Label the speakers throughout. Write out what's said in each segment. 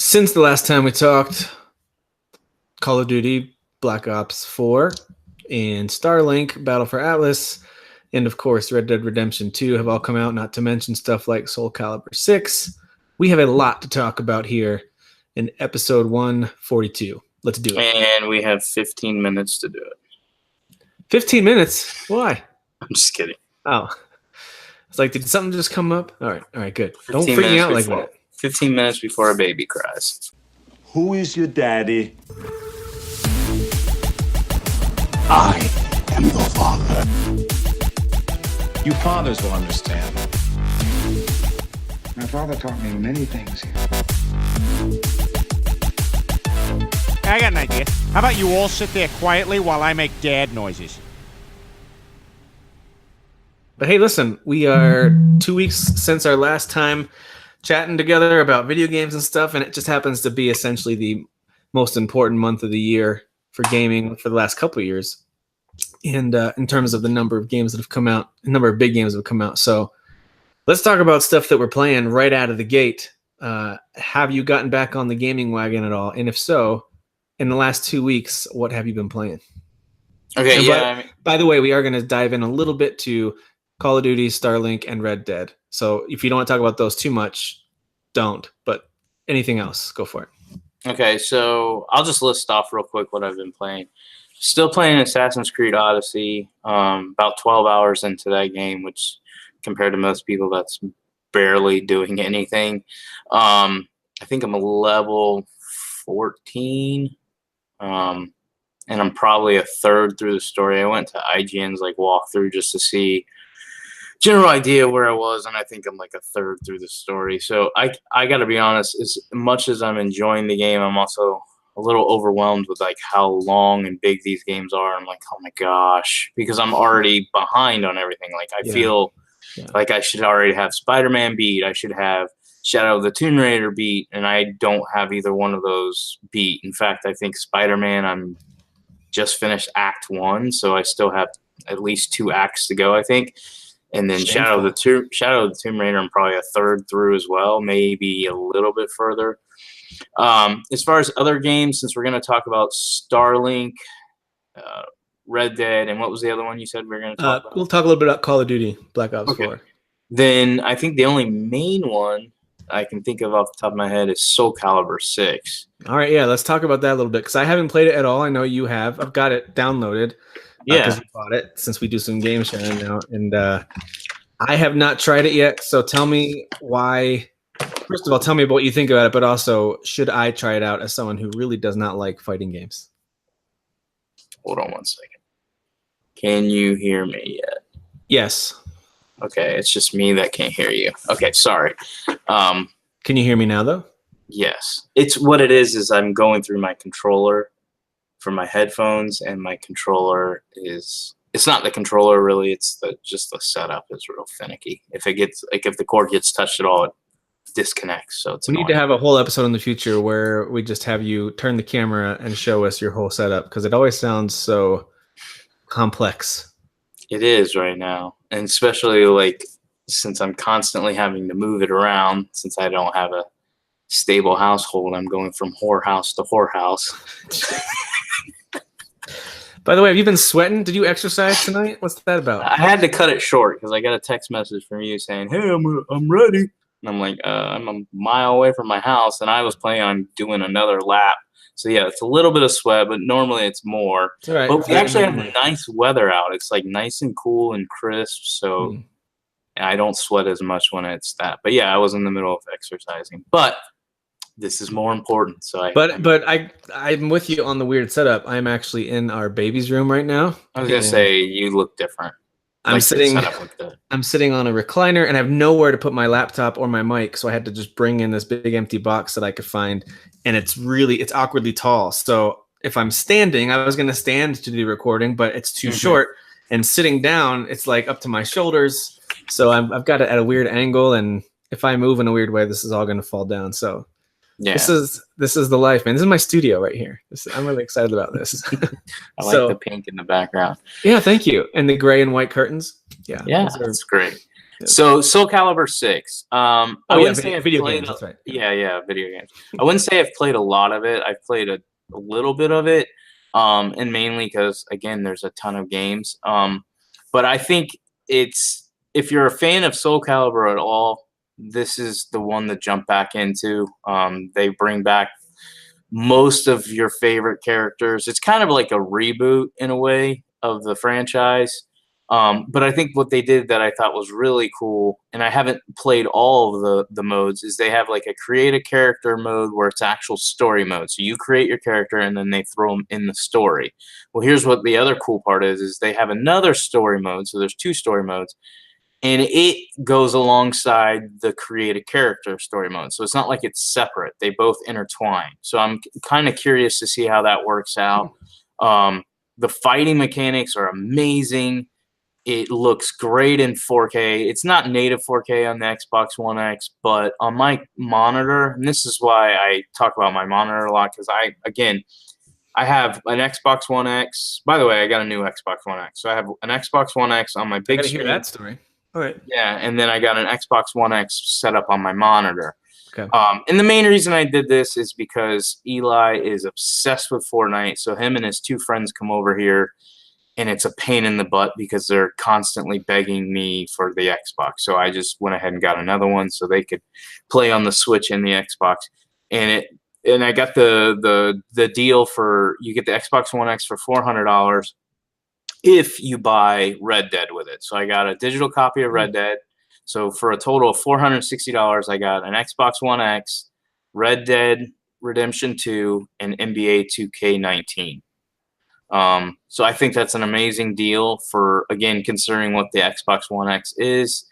Speaker 1: Since the last time we talked, Call of Duty, Black Ops 4, and Starlink, Battle for Atlas, and of course Red Dead Redemption 2 have all come out, not to mention stuff like Soulcalibur VI. We have a lot to talk about here in episode 142. Let's do it.
Speaker 2: And we have 15 minutes to do it.
Speaker 1: 15 minutes? Why?
Speaker 2: I'm just kidding.
Speaker 1: Oh. It's like, did something just come up? All right, good. Don't freak me out like that.
Speaker 2: 15 minutes before a baby cries.
Speaker 3: Who is your daddy? I am your father.
Speaker 4: You fathers will understand.
Speaker 5: My father taught me many things here.
Speaker 6: I got an idea. How about you all sit there quietly while I make dad noises?
Speaker 1: But hey, listen, we are 2 weeks since our last time chatting together about video games and stuff, and it just happens to be essentially the most important month of the year for gaming for the last couple of years. And in terms of the number of games that have come out, the number of big games that have come out. So let's talk about stuff that we're playing right out of the gate. Have you gotten back on the gaming wagon at all? And if so, in the last 2 weeks, what have you been playing?
Speaker 2: Okay,
Speaker 1: and
Speaker 2: yeah.
Speaker 1: By the way, we are going to dive in a little bit to Call of Duty, Starlink, and Red Dead. So if you don't want to talk about those too much, don't. But anything else, go for it.
Speaker 2: Okay, so I'll just list off real quick what I've been playing. Still playing Assassin's Creed Odyssey, about 12 hours into that game, which compared to most people, that's barely doing anything. I think I'm a level 14, and I'm probably a third through the story. I went to IGN's walkthrough just to see general idea where I was, and I think I'm like a third through the story. So I got to be honest, as much as I'm enjoying the game, I'm also a little overwhelmed with how long and big these games are. I'm like, oh my gosh, because I'm already behind on everything. I feel like I should already have Spider-Man beat. I should have Shadow of the Tomb Raider beat, and I don't have either one of those beat. In fact, I think Spider-Man, I'm just finished Act 1, so I still have at least 2 acts to go, I think. And then Shadow of the Tomb Raider, I'm probably a third through as well, maybe a little bit further. As far as other games, since we're going to talk about Starlink, Red Dead, and what was the other one you said we were going to talk about?
Speaker 1: We'll talk a little bit about Call of Duty, Black Ops 4.
Speaker 2: Then I think the only main one I can think of off the top of my head is Soulcalibur VI.
Speaker 1: All right, let's talk about that a little bit, because I haven't played it at all. I know you have. I've got it downloaded. Because you bought it, since we do some game sharing now. And I have not tried it yet, so tell me why. First of all, tell me about what you think about it, but also, should I try it out as someone who really does not like fighting games?
Speaker 2: Hold on 1 second. Can you hear me yet?
Speaker 1: Yes.
Speaker 2: Okay, it's just me that can't hear you. Okay, sorry.
Speaker 1: Can you hear me now, though?
Speaker 2: Yes. It's what it is I'm going through my controller for my headphones, and my controller it's not the controller really, it's just the setup is real finicky. If it gets if the cord gets touched at all, it disconnects. So it's
Speaker 1: we need to have a whole episode in the future where we just have you turn the camera and show us your whole setup, because it always sounds so complex. It
Speaker 2: is right now, and especially since I'm constantly having to move it around, since I don't have a stable household, I'm going from whorehouse to whorehouse.
Speaker 1: By the way, have you been sweating? Did you exercise tonight? What's that about?
Speaker 2: I had to cut it short because I got a text message from you saying, "Hey, I'm ready." And I'm like, I'm a mile away from my house, and I was planning on doing another lap. So yeah, it's a little bit of sweat, but normally it's more.
Speaker 1: It's all right.
Speaker 2: But we actually have nice weather out. It's nice and cool and crisp, so I don't sweat as much when it's that. But yeah, I was in the middle of exercising. But this is more important. So I'm with you on the weird setup. I'm actually in our baby's room right now. I was gonna say you look different.
Speaker 1: I'm sitting on a recliner, and I have nowhere to put my laptop or my mic, so I had to just bring in this big empty box that I could find, and it's awkwardly tall. So if I'm standing, I was gonna stand to do recording, but it's too short, and sitting down, it's up to my shoulders. So I've got it at a weird angle, and if I move in a weird way, this is all gonna fall down. So. Yeah. This is the life, man. This is my studio right here. I'm really excited about this.
Speaker 2: I like the pink in the background.
Speaker 1: Yeah, thank you. And the gray and white curtains. Yeah,
Speaker 2: that's great. So Soulcalibur VI. I wouldn't say I've
Speaker 1: video
Speaker 2: played
Speaker 1: games. That's right.
Speaker 2: Yeah, video games. I wouldn't say I've played a lot of it. I've played a little bit of it, and mainly because again, there's a ton of games. But I think if you're a fan of Soulcalibur at all, this is the one to jump back into. They bring back most of your favorite characters. It's kind of like a reboot in a way of the franchise. But I think what they did that I thought was really cool, and I haven't played all of the modes, is they have like a create a character mode where it's actual story mode. So you create your character and then they throw them in the story. Well, here's what the other cool part is they have another story mode. So there's 2 story modes, and it goes alongside the create a character story mode. So it's not like it's separate. They both intertwine. So I'm kind of curious to see how that works out. The fighting mechanics are amazing. It looks great in 4K. It's not native 4K on the Xbox One X, but on my monitor, and this is why I talk about my monitor a lot, because I have an Xbox One X. By the way, I got a new Xbox One X. So I have an Xbox One X on my big
Speaker 1: Gotta
Speaker 2: screen.
Speaker 1: hear that story. All right.
Speaker 2: Yeah, and then I got an Xbox One X set up on my monitor.
Speaker 1: Okay.
Speaker 2: And the main reason I did this is because Eli is obsessed with Fortnite. So him and his 2 friends come over here, and it's a pain in the butt because they're constantly begging me for the Xbox. So I just went ahead and got another one so they could play on the Switch and the Xbox. And I got the deal for, you get the Xbox One X for $400 if you buy Red Dead with it. So I got a digital copy of Red Dead. So for a total of $460, I got an Xbox One X, Red Dead Redemption 2, and NBA 2K19. So I think that's an amazing deal for, again, considering what the Xbox One X is.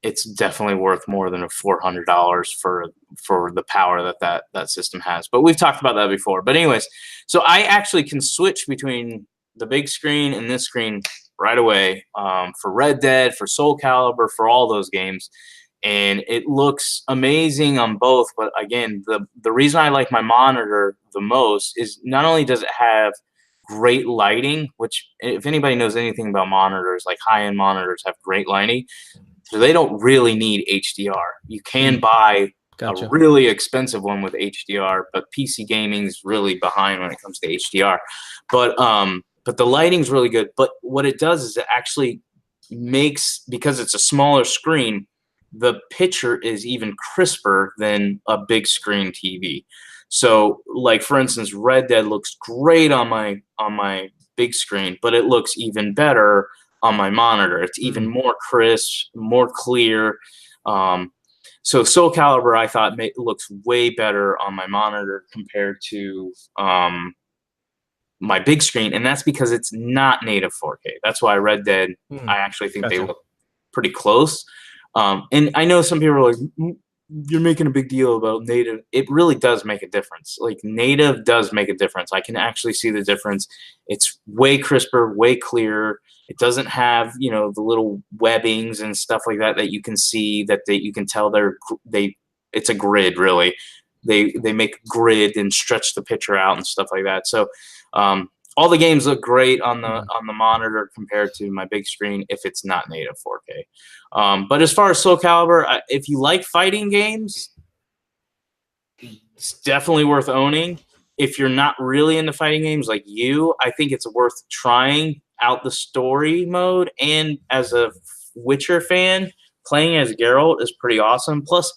Speaker 2: It's definitely worth more than $400 for the power that system has. But we've talked about that before. But anyways, so I actually can switch between the big screen and this screen right away, for Red Dead, for Soulcalibur, for all those games. And it looks amazing on both. But again, the reason I like my monitor the most is not only does it have great lighting, which if anybody knows anything about monitors, like high-end monitors have great lighting, so they don't really need HDR. You can buy a really expensive one with HDR, but PC gaming's really behind when it comes to HDR. But the lighting's really good. But what it does is it actually makes, because it's a smaller screen, the picture is even crisper than a big screen TV. So, like for instance, Red Dead looks great on my big screen, but it looks even better on my monitor. It's even more crisp, more clear. So Soulcalibur, I thought, looks way better on my monitor compared to my big screen, and that's because it's not native 4K. That's why Red Dead, I actually think they look pretty close. And I know some people are like, you're making a big deal about native. It really does make a difference. Like, native does make a difference. I can actually see the difference. It's way crisper, way clearer. It doesn't have, the little webbings and stuff like that you can see, that you can tell it's a grid, really. They make a grid and stretch the picture out and stuff like that. So all the games look great on the monitor compared to my big screen if it's not native 4K. But as far as Soulcalibur, if you like fighting games, it's definitely worth owning. If you're not really into fighting games like you, I think it's worth trying out the story mode. And as a Witcher fan, playing as Geralt is pretty awesome. Plus,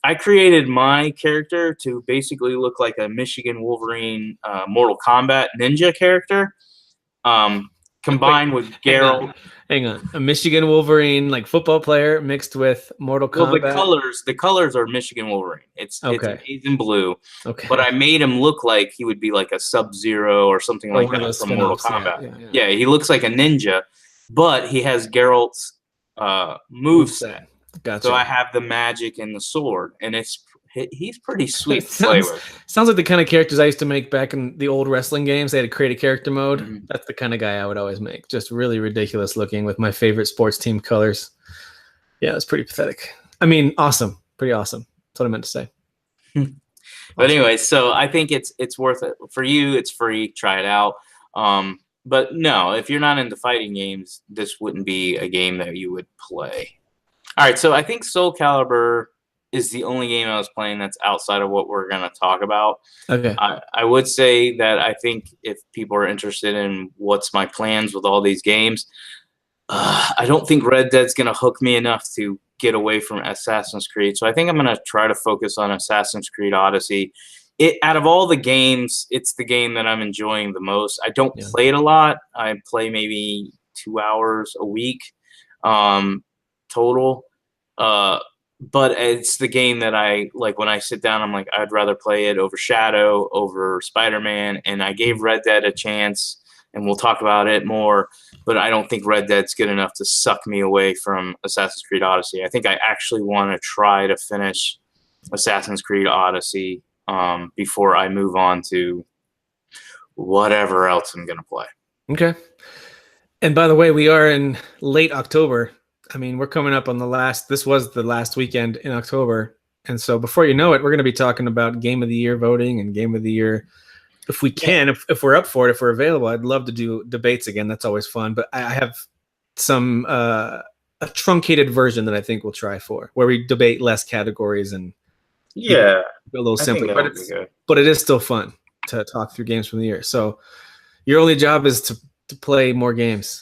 Speaker 2: I created my character to basically look like a Michigan Wolverine Mortal Kombat ninja character, combined with Geralt.
Speaker 1: Hang on. A Michigan Wolverine, like football player, mixed with Mortal Kombat.
Speaker 2: Well, the colors are Michigan Wolverine. It's in blue. Okay. But I made him look like he would be like a Sub-Zero or something like that from Mortal Kombat. Yeah, he looks like a ninja, but he has Geralt's moveset. Gotcha. So I have the magic and the sword, and he's pretty sweet to play with.
Speaker 1: Sounds like the kind of characters I used to make back in the old wrestling games. They had to create a character mode. Mm-hmm. That's the kind of guy I would always make. Just really ridiculous looking with my favorite sports team colors. Yeah, it's pretty pathetic. I mean, awesome. Pretty awesome. That's what I meant to say.
Speaker 2: But anyway, so I think it's worth it. For you, it's free. Try it out. But no, if you're not into fighting games, this wouldn't be a game that you would play. All right, so I think Soulcalibur is the only game I was playing that's outside of what we're going to talk about.
Speaker 1: Okay.
Speaker 2: I would say that I think if people are interested in what's my plans with all these games, I don't think Red Dead's going to hook me enough to get away from Assassin's Creed. So I think I'm going to try to focus on Assassin's Creed Odyssey. Out of all the games, it's the game that I'm enjoying the most. I don't play it a lot. I play maybe 2 hours a week total. But it's the game that I like when I sit down. I'm like, I'd rather play it over Shadow, over Spider-Man. And I gave Red Dead a chance, and we'll talk about it more. But I don't think Red Dead's good enough to suck me away from Assassin's Creed Odyssey. I think I actually want to try to finish Assassin's Creed Odyssey before I move on to whatever else I'm going to play.
Speaker 1: Okay. And by the way, we are in late October. I mean, we're coming up on this was the last weekend in October. And so before you know it, we're going to be talking about Game of the Year voting and Game of the Year. If we can, if we're up for it, if we're available, I'd love to do debates again. That's always fun. But I have some a truncated version that I think we'll try for, where we debate less categories and a little simpler. But it is still fun to talk through games from the year. So your only job is to play more games.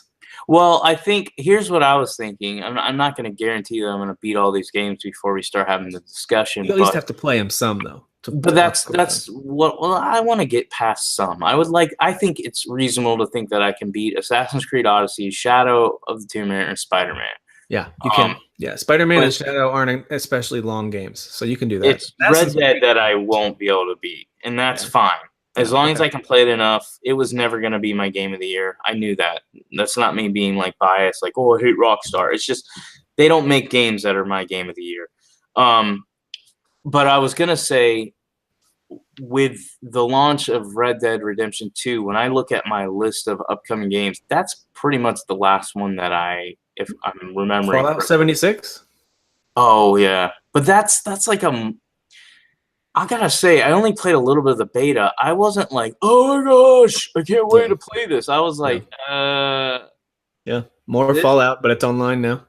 Speaker 2: Well, I think here's what I was thinking. I'm not going to guarantee that I'm going to beat all these games before we start having the discussion.
Speaker 1: You at least have to play them some, though.
Speaker 2: But that's what. Well, I want to get past some. I think it's reasonable to think that I can beat Assassin's Creed Odyssey, Shadow of the Tomb Raider, and Spider-Man.
Speaker 1: Yeah, you can. Yeah, Spider-Man and Shadow aren't especially long games, so you can do that.
Speaker 2: It's Red Dead that I won't be able to beat, and that's fine. As long as I can play it enough. It was never going to be my game of the year. I knew that. That's not me being like biased, like, oh, I hate Rockstar. It's just they don't make games that are my game of the year. But I was going to say, with the launch of Red Dead Redemption 2, when I look at my list of upcoming games, that's pretty much the last one that if I'm remembering.
Speaker 1: Fallout 76?
Speaker 2: Oh, yeah. But that's like I gotta say, I only played a little bit of the beta. I wasn't like, oh my gosh, I can't wait to play this. I was like,
Speaker 1: more Fallout, but it's online now.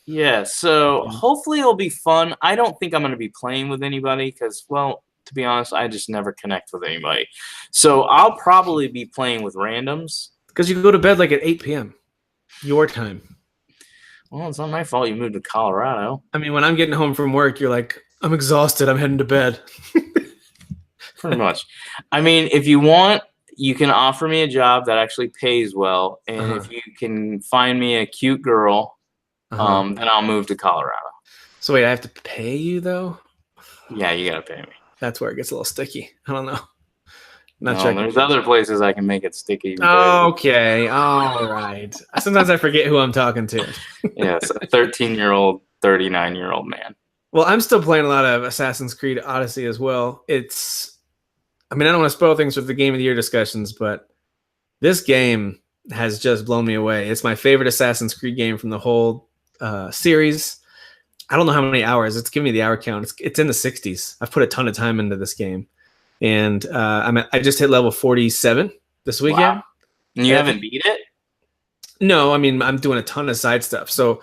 Speaker 2: Yeah, so hopefully it'll be fun. I don't think I'm going to be playing with anybody because, well, to be honest, I just never connect with anybody. So I'll probably be playing with randoms.
Speaker 1: Because you go to bed like at 8 p.m. your time.
Speaker 2: Well, it's not my fault you moved to Colorado.
Speaker 1: I mean, when I'm getting home from work, you're like, I'm exhausted. I'm heading to bed.
Speaker 2: Pretty much. I mean, if you want, you can offer me a job that actually pays well. And if you can find me a cute girl, then I'll move to Colorado.
Speaker 1: So wait, I have to pay you though?
Speaker 2: Yeah, you got to pay me.
Speaker 1: That's where it gets a little sticky. I don't know.
Speaker 2: There's other places I can make it sticky.
Speaker 1: Okay. All right. Sometimes I forget who I'm talking to.
Speaker 2: Yes, a 13-year-old, 39-year-old man.
Speaker 1: Well, I'm still playing a lot of Assassin's Creed Odyssey as well. I don't want to spoil things with the Game of the Year discussions, but this game has just blown me away. It's my favorite Assassin's Creed game from the whole series. I don't know how many hours. It's giving me the hour count. It's in the 60s. I've put a ton of time into this game. And I just hit level 47 this weekend.
Speaker 2: Wow. And you haven't beat it?
Speaker 1: No, I mean, I'm doing a ton of side stuff. So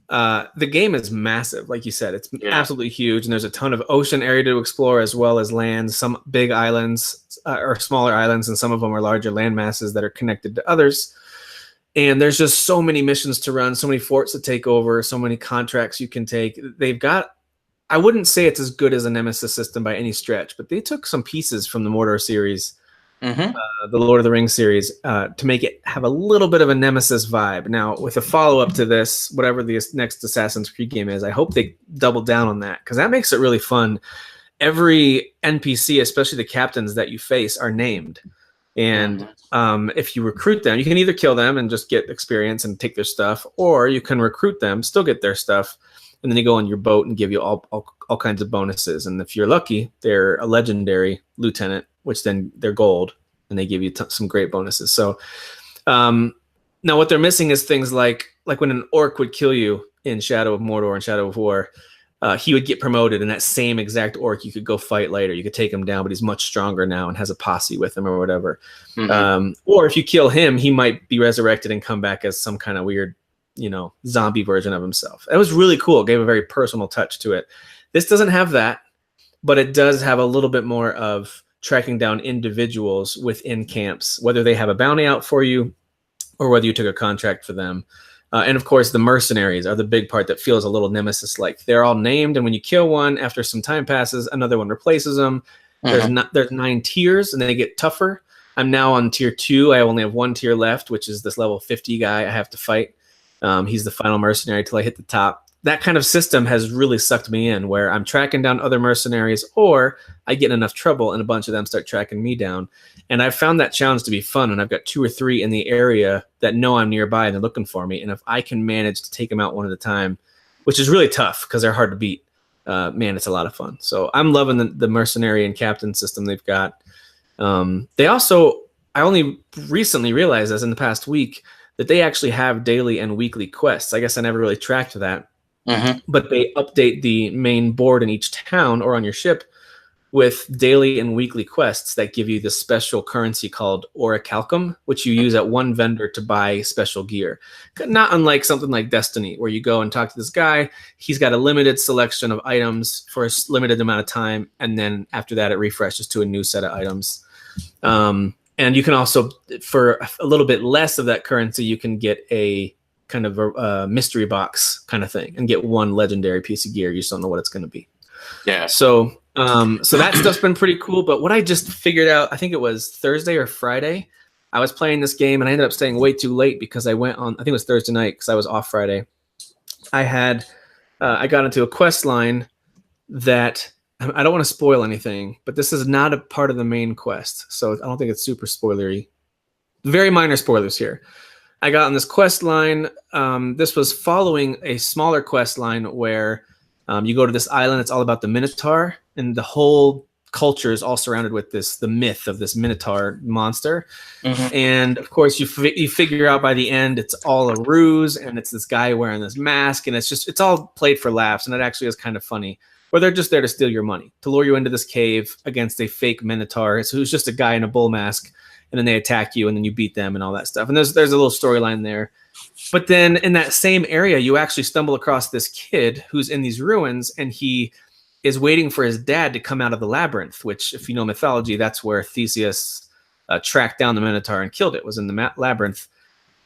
Speaker 1: the game is massive. Like you said, it's absolutely huge. And there's a ton of ocean area to explore as well as land, some big islands or smaller islands. And some of them are larger land masses that are connected to others. And there's just so many missions to run, so many forts to take over, so many contracts you can take. They've got, I wouldn't say it's as good as a Nemesis system by any stretch, but they took some pieces from the Mordor series, the Lord of the Rings series, to make it have a little bit of a Nemesis vibe. Now, with a follow-up to this, whatever the next Assassin's Creed game is, I hope they double down on that, because that makes it really fun. Every NPC, especially the captains that you face, are named. And if you recruit them, you can either kill them and just get experience and take their stuff, or you can recruit them, still get their stuff, and then you go on your boat and give you all kinds of bonuses. And if you're lucky, they're a legendary lieutenant, which then they're gold, and they give you some great bonuses. So now what they're missing is things like when an orc would kill you in Shadow of Mordor and Shadow of War, he would get promoted, and that same exact orc you could go fight later. You could take him down, but he's much stronger now and has a posse with him or whatever. Or if you kill him, he might be resurrected and come back as some kind of weird, zombie version of himself. That was really cool. It gave a very personal touch to it. This doesn't have that, but it does have a little bit more of tracking down individuals within camps, whether they have a bounty out for you or whether you took a contract for them. And of course, the mercenaries are the big part that feels a little Nemesis-like. They're all named, and when you kill one, after some time passes, another one replaces them. There's 9 tiers, and they get tougher. I'm now on tier 2. I only have 1 tier left, which is this level 50 guy I have to fight. He's the final mercenary till I hit the top. That kind of system has really sucked me in, where I'm tracking down other mercenaries, or I get in enough trouble and a bunch of them start tracking me down. And I've found that challenge to be fun, and I've got 2 or 3 in the area that know I'm nearby and they're looking for me. And if I can manage to take them out one at a time, which is really tough because they're hard to beat, man, it's a lot of fun. So I'm loving the mercenary and captain system they've got. They also, I only recently realized this in the past week, that they actually have daily and weekly quests. I guess I never really tracked that. But they update the main board in each town or on your ship with daily and weekly quests that give you this special currency called orichalcum, which you use at one vendor to buy special gear. Not unlike something like Destiny, where you go and talk to this guy. He's got a limited selection of items for a limited amount of time, and then after that it refreshes to a new set of items. And you can also, for a little bit less of that currency, you can get a kind of a mystery box kind of thing and get one legendary piece of gear. You just don't know what it's going to be.
Speaker 2: Yeah.
Speaker 1: So that stuff's been pretty cool. But what I just figured out, I think it was Thursday or Friday, I was playing this game and I ended up staying way too late because I went on, I think it was Thursday night because I was off Friday. I got into a quest line that, I don't want to spoil anything, but this is not a part of the main quest. So I don't think it's super spoilery. Very minor spoilers here. I got on this quest line. This was following a smaller quest line where you go to this island. It's all about the Minotaur, and the whole culture is all surrounded with the myth of this Minotaur monster. And of course, you figure out by the end it's all a ruse, and it's this guy wearing this mask, and it's all played for laughs, and it actually is kind of funny. Or they're just there to steal your money, to lure you into this cave against a fake Minotaur, who's just a guy in a bull mask. And then they attack you, and then you beat them and all that stuff. And there's a little storyline there. But then in that same area, you actually stumble across this kid who's in these ruins, and he is waiting for his dad to come out of the labyrinth, which, if you know mythology, that's where Theseus tracked down the Minotaur and killed it, was in the labyrinth.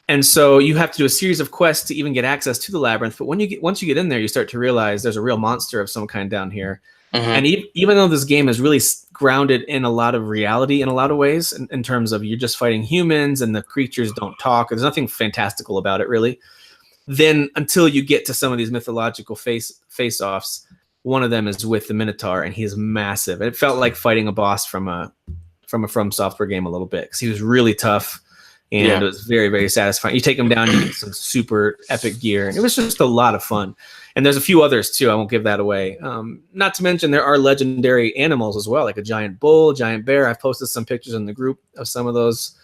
Speaker 1: And so you have to do a series of quests to even get access to the labyrinth. But once you get in there, you start to realize there's a real monster of some kind down here. And even though this game is really grounded in a lot of reality in a lot of ways, in terms of you're just fighting humans and the creatures don't talk, there's nothing fantastical about it really. Then until you get to some of these mythological face-offs, one of them is with the Minotaur, and he's massive. It felt like fighting a boss from a From Software game a little bit, because he was really tough. And it was very, very satisfying. You take him down, you get some super epic gear. And it was just a lot of fun. And there's a few others, too. I won't give that away. Not to mention there are legendary animals as well, like a giant bull, giant bear. I've posted some pictures in the group of some of those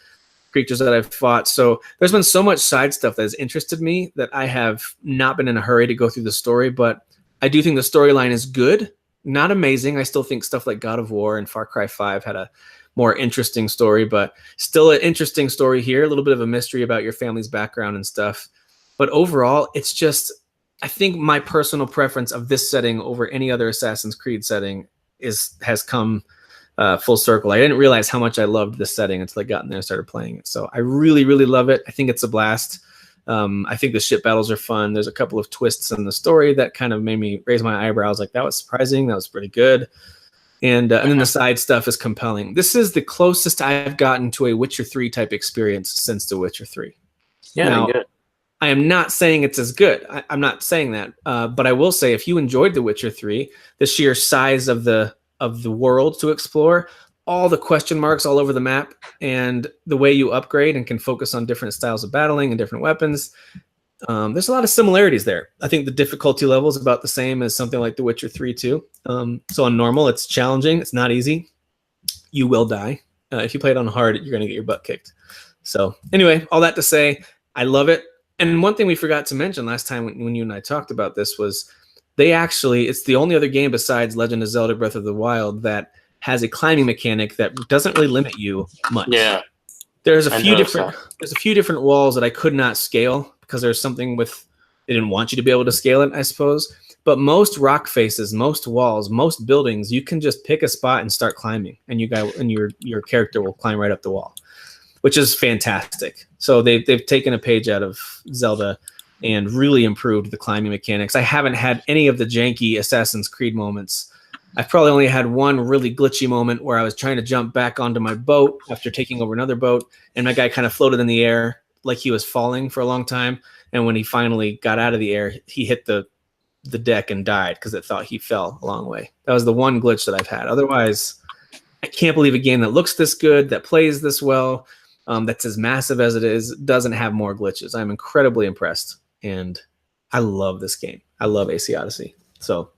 Speaker 1: creatures that I've fought. So there's been so much side stuff that has interested me that I have not been in a hurry to go through the story. But I do think the storyline is good. Not amazing. I still think stuff like God of War and Far Cry 5 had a more interesting story, but still an interesting story here. A little bit of a mystery about your family's background and stuff. But overall, it's just, I think my personal preference of this setting over any other Assassin's Creed setting has come full circle. I didn't realize how much I loved this setting until I got in there and started playing it. So I really, really love it. I think it's a blast. I think the ship battles are fun. There's a couple of twists in the story that kind of made me raise my eyebrows. Like, that was surprising. That was pretty good. And then the side stuff is compelling. This is the closest I've gotten to a Witcher 3 type experience since The Witcher 3.
Speaker 2: Yeah,
Speaker 1: now,
Speaker 2: good.
Speaker 1: I am not saying it's as good. I'm not saying that. But I will say, if you enjoyed The Witcher 3, the sheer size of the world to explore, all the question marks all over the map, and the way you upgrade and can focus on different styles of battling and different weapons, there's a lot of similarities there. I think the difficulty level is about the same as something like The Witcher 3 too. So on normal, it's challenging. It's not easy. You will die. If you play it on hard, you're going to get your butt kicked. So anyway, all that to say, I love it. And one thing we forgot to mention last time when you and I talked about this was it's the only other game besides Legend of Zelda Breath of the Wild that has a climbing mechanic that doesn't really limit you much.
Speaker 2: Yeah.
Speaker 1: There's a few different walls that I could not scale because there's something with they didn't want you to be able to scale it, I suppose. But most rock faces, most walls, most buildings, you can just pick a spot and start climbing, and your character will climb right up the wall, which is fantastic. So they've taken a page out of Zelda and really improved the climbing mechanics. I haven't had any of the janky Assassin's Creed moments. I've probably only had one really glitchy moment where I was trying to jump back onto my boat after taking over another boat, and my guy kind of floated in the air like he was falling for a long time. And when he finally got out of the air, he hit the deck and died because it thought he fell a long way. That was the one glitch that I've had. Otherwise, I can't believe a game that looks this good, that plays this well, that's as massive as it is, doesn't have more glitches. I'm incredibly impressed, and I love this game. I love AC Odyssey. So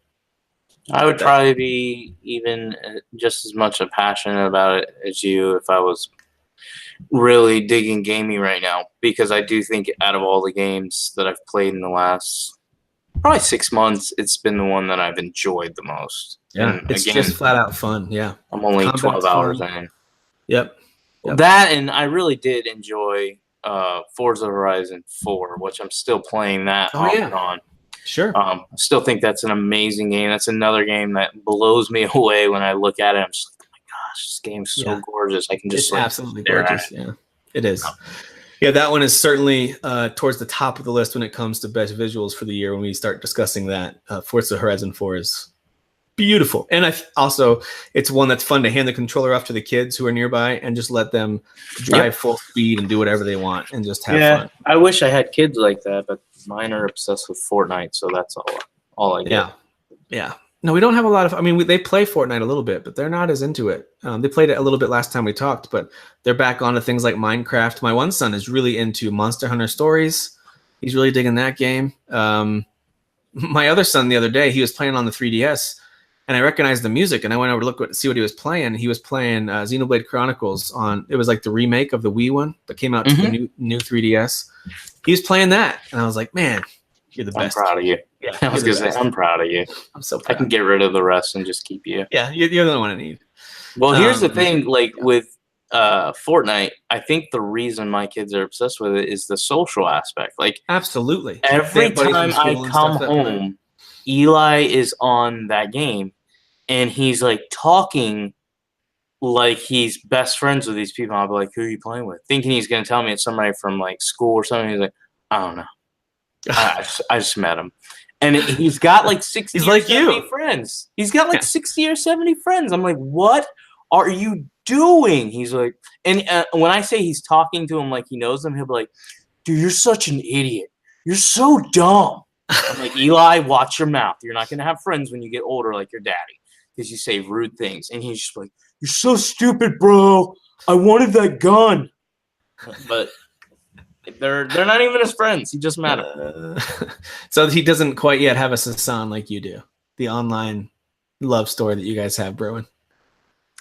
Speaker 2: I would probably be even just as much a passionate about it as you if I was really digging gaming right now, because I do think out of all the games that I've played in the last probably 6 months, it's been the one that I've enjoyed the most.
Speaker 1: Yeah,
Speaker 2: and
Speaker 1: it's just flat out fun. Yeah,
Speaker 2: I'm only
Speaker 1: Combat's
Speaker 2: 12 hours
Speaker 1: fun.
Speaker 2: in.
Speaker 1: Yep.
Speaker 2: That, and I really did enjoy Forza Horizon 4, which I'm still playing that off and on.
Speaker 1: Sure.
Speaker 2: I still think that's an amazing game. That's another game that blows me away when I look at it. I'm just like, oh my gosh, this game's so gorgeous. I can just
Speaker 1: absolutely gorgeous. Yeah, it is. Yeah, that one is certainly towards the top of the list when it comes to best visuals for the year. When we start discussing that, Forza Horizon 4 is beautiful. And it's one that's fun to hand the controller off to the kids who are nearby and just let them drive full speed and do whatever they want and just have fun.
Speaker 2: I wish I had kids like that, but mine are obsessed with Fortnite, so that's all I get.
Speaker 1: Yeah. No, we don't have a lot of. I mean, they play Fortnite a little bit, but they're not as into it. They played it a little bit last time we talked, but they're back onto things like Minecraft. My one son is really into Monster Hunter Stories. He's really digging that game. My other son the other day, he was playing on the 3DS, and I recognized the music, and I went over to see what he was playing. He was playing Xenoblade Chronicles it was like the remake of the Wii one that came out to the new 3DS. He was playing that, and I was like, man, you're the best.
Speaker 2: I'm proud of you.
Speaker 1: Yeah,
Speaker 2: I was going to say, I'm proud of you.
Speaker 1: I'm so proud.
Speaker 2: I can get rid of the rest and just keep you.
Speaker 1: Yeah, you're the only one I need.
Speaker 2: Well, here's the thing, with Fortnite, I think the reason my kids are obsessed with it is the social aspect. Like,
Speaker 1: absolutely.
Speaker 2: Every time I come home, Eli is on that game, and he's like talking like he's best friends with these people. I'll be like, who are you playing with? Thinking he's going to tell me it's somebody from like school or something. He's like, I don't know. I just met him. And he's got like 60
Speaker 1: he's
Speaker 2: or
Speaker 1: like
Speaker 2: 70 friends. He's got like 60 or 70 friends. I'm like, what are you doing? He's like, and when I say he's talking to him like he knows them, he'll be like, dude, you're such an idiot. You're so dumb. I'm like, Eli, watch your mouth. You're not going to have friends when you get older like your daddy because you say rude things. And he's just like, you're so stupid, bro. I wanted that gun. But they're not even his friends. He just met him.
Speaker 1: So he doesn't quite yet have a Sasan like you do. The online love story that you guys have brewing.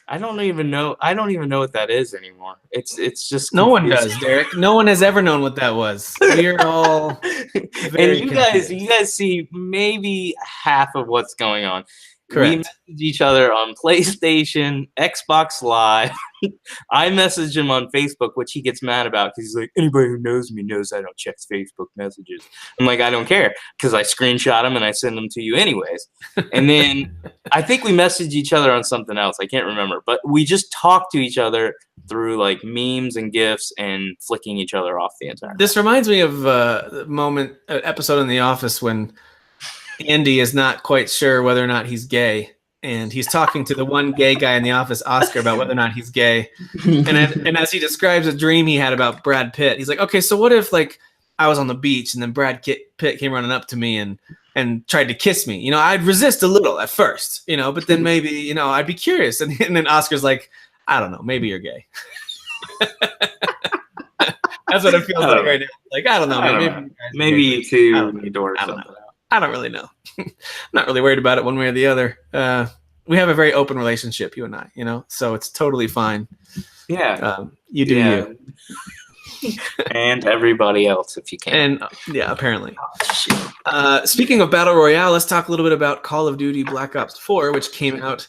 Speaker 2: I don't even know what that is anymore. It's just confusing.
Speaker 1: No one does, Derek. No one has ever known what that was. We're all
Speaker 2: and you guys see maybe half of what's going on.
Speaker 1: Correct.
Speaker 2: We message each other on PlayStation, Xbox Live. I message him on Facebook, which he gets mad about because he's like, anybody who knows me knows I don't check Facebook messages. I'm like, I don't care because I screenshot them and I send them to you anyways. And then I think we messaged each other on something else. I can't remember. But we just talk to each other through like memes and GIFs and flicking each other off the entire time.
Speaker 1: This reminds me of an episode in The Office when Andy is not quite sure whether or not he's gay, and he's talking to the one gay guy in the office, Oscar, about whether or not he's gay. And as he describes a dream he had about Brad Pitt, he's like, okay, so what if like I was on the beach and then Brad Pitt came running up to me and tried to kiss me? You know, I'd resist a little at first, you know, but then maybe, you know, I'd be curious. And then Oscar's like, I don't know, maybe you're gay. That's what it feels like right now. Like, I don't know.
Speaker 2: Maybe you two need to work something out.
Speaker 1: I don't really know. I'm not really worried about it one way or the other. We have a very open relationship, you and I, you know, so it's totally fine.
Speaker 2: Yeah.
Speaker 1: You do you.
Speaker 2: And everybody else, if you can.
Speaker 1: And yeah, apparently. Speaking of Battle Royale, let's talk a little bit about Call of Duty Black Ops 4, which came out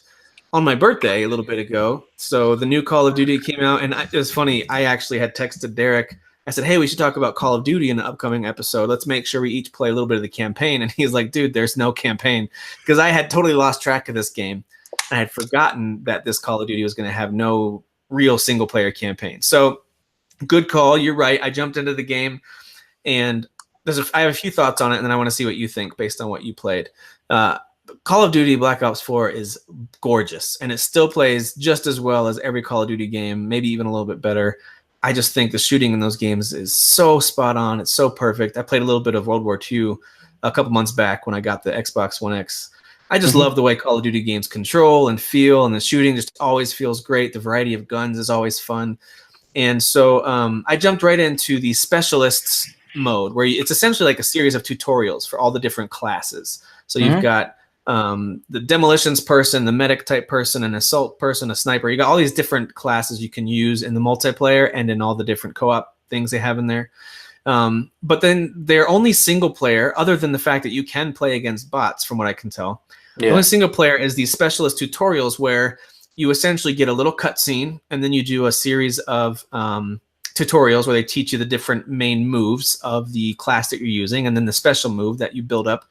Speaker 1: on my birthday a little bit ago. So the new Call of Duty came out, and it was funny. I actually had texted Derek. I said, hey, we should talk about Call of Duty in an upcoming episode. Let's make sure we each play a little bit of the campaign. And he's like, dude, there's no campaign. Because I had totally lost track of this game. I had forgotten that this Call of Duty was going to have no real single-player campaign. So good call. You're right. I jumped into the game, and I have a few thoughts on it, and then I want to see what you think based on what you played. Call of Duty Black Ops 4 is gorgeous, and it still plays just as well as every Call of Duty game, maybe even a little bit better. I just think the shooting in those games is so spot on. It's so perfect. I played a little bit of World War II a couple months back when I got the Xbox One X. I just love the way Call of Duty games control and feel, and the shooting just always feels great. The variety of guns is always fun. And so I jumped right into the Specialists mode, where it's essentially like a series of tutorials for all the different classes. So you've got the demolitions person, the medic type person, an assault person, a sniper. You got all these different classes you can use in the multiplayer and in all the different co-op things they have in there. But then they're only single player, other than the fact that you can play against bots, from what I can tell. The only single player is these Specialist tutorials, where you essentially get a little cutscene, and then you do a series of tutorials where they teach you the different main moves of the class that you're using, and then the special move that you build up.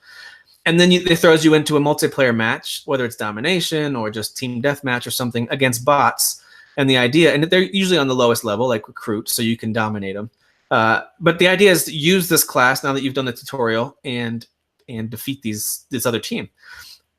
Speaker 1: And then it throws you into a multiplayer match, whether it's domination or just team deathmatch or something, against bots. And the idea, and they're usually on the lowest level, like recruit, so you can dominate them. But the idea is to use this class now that you've done the tutorial and defeat this other team.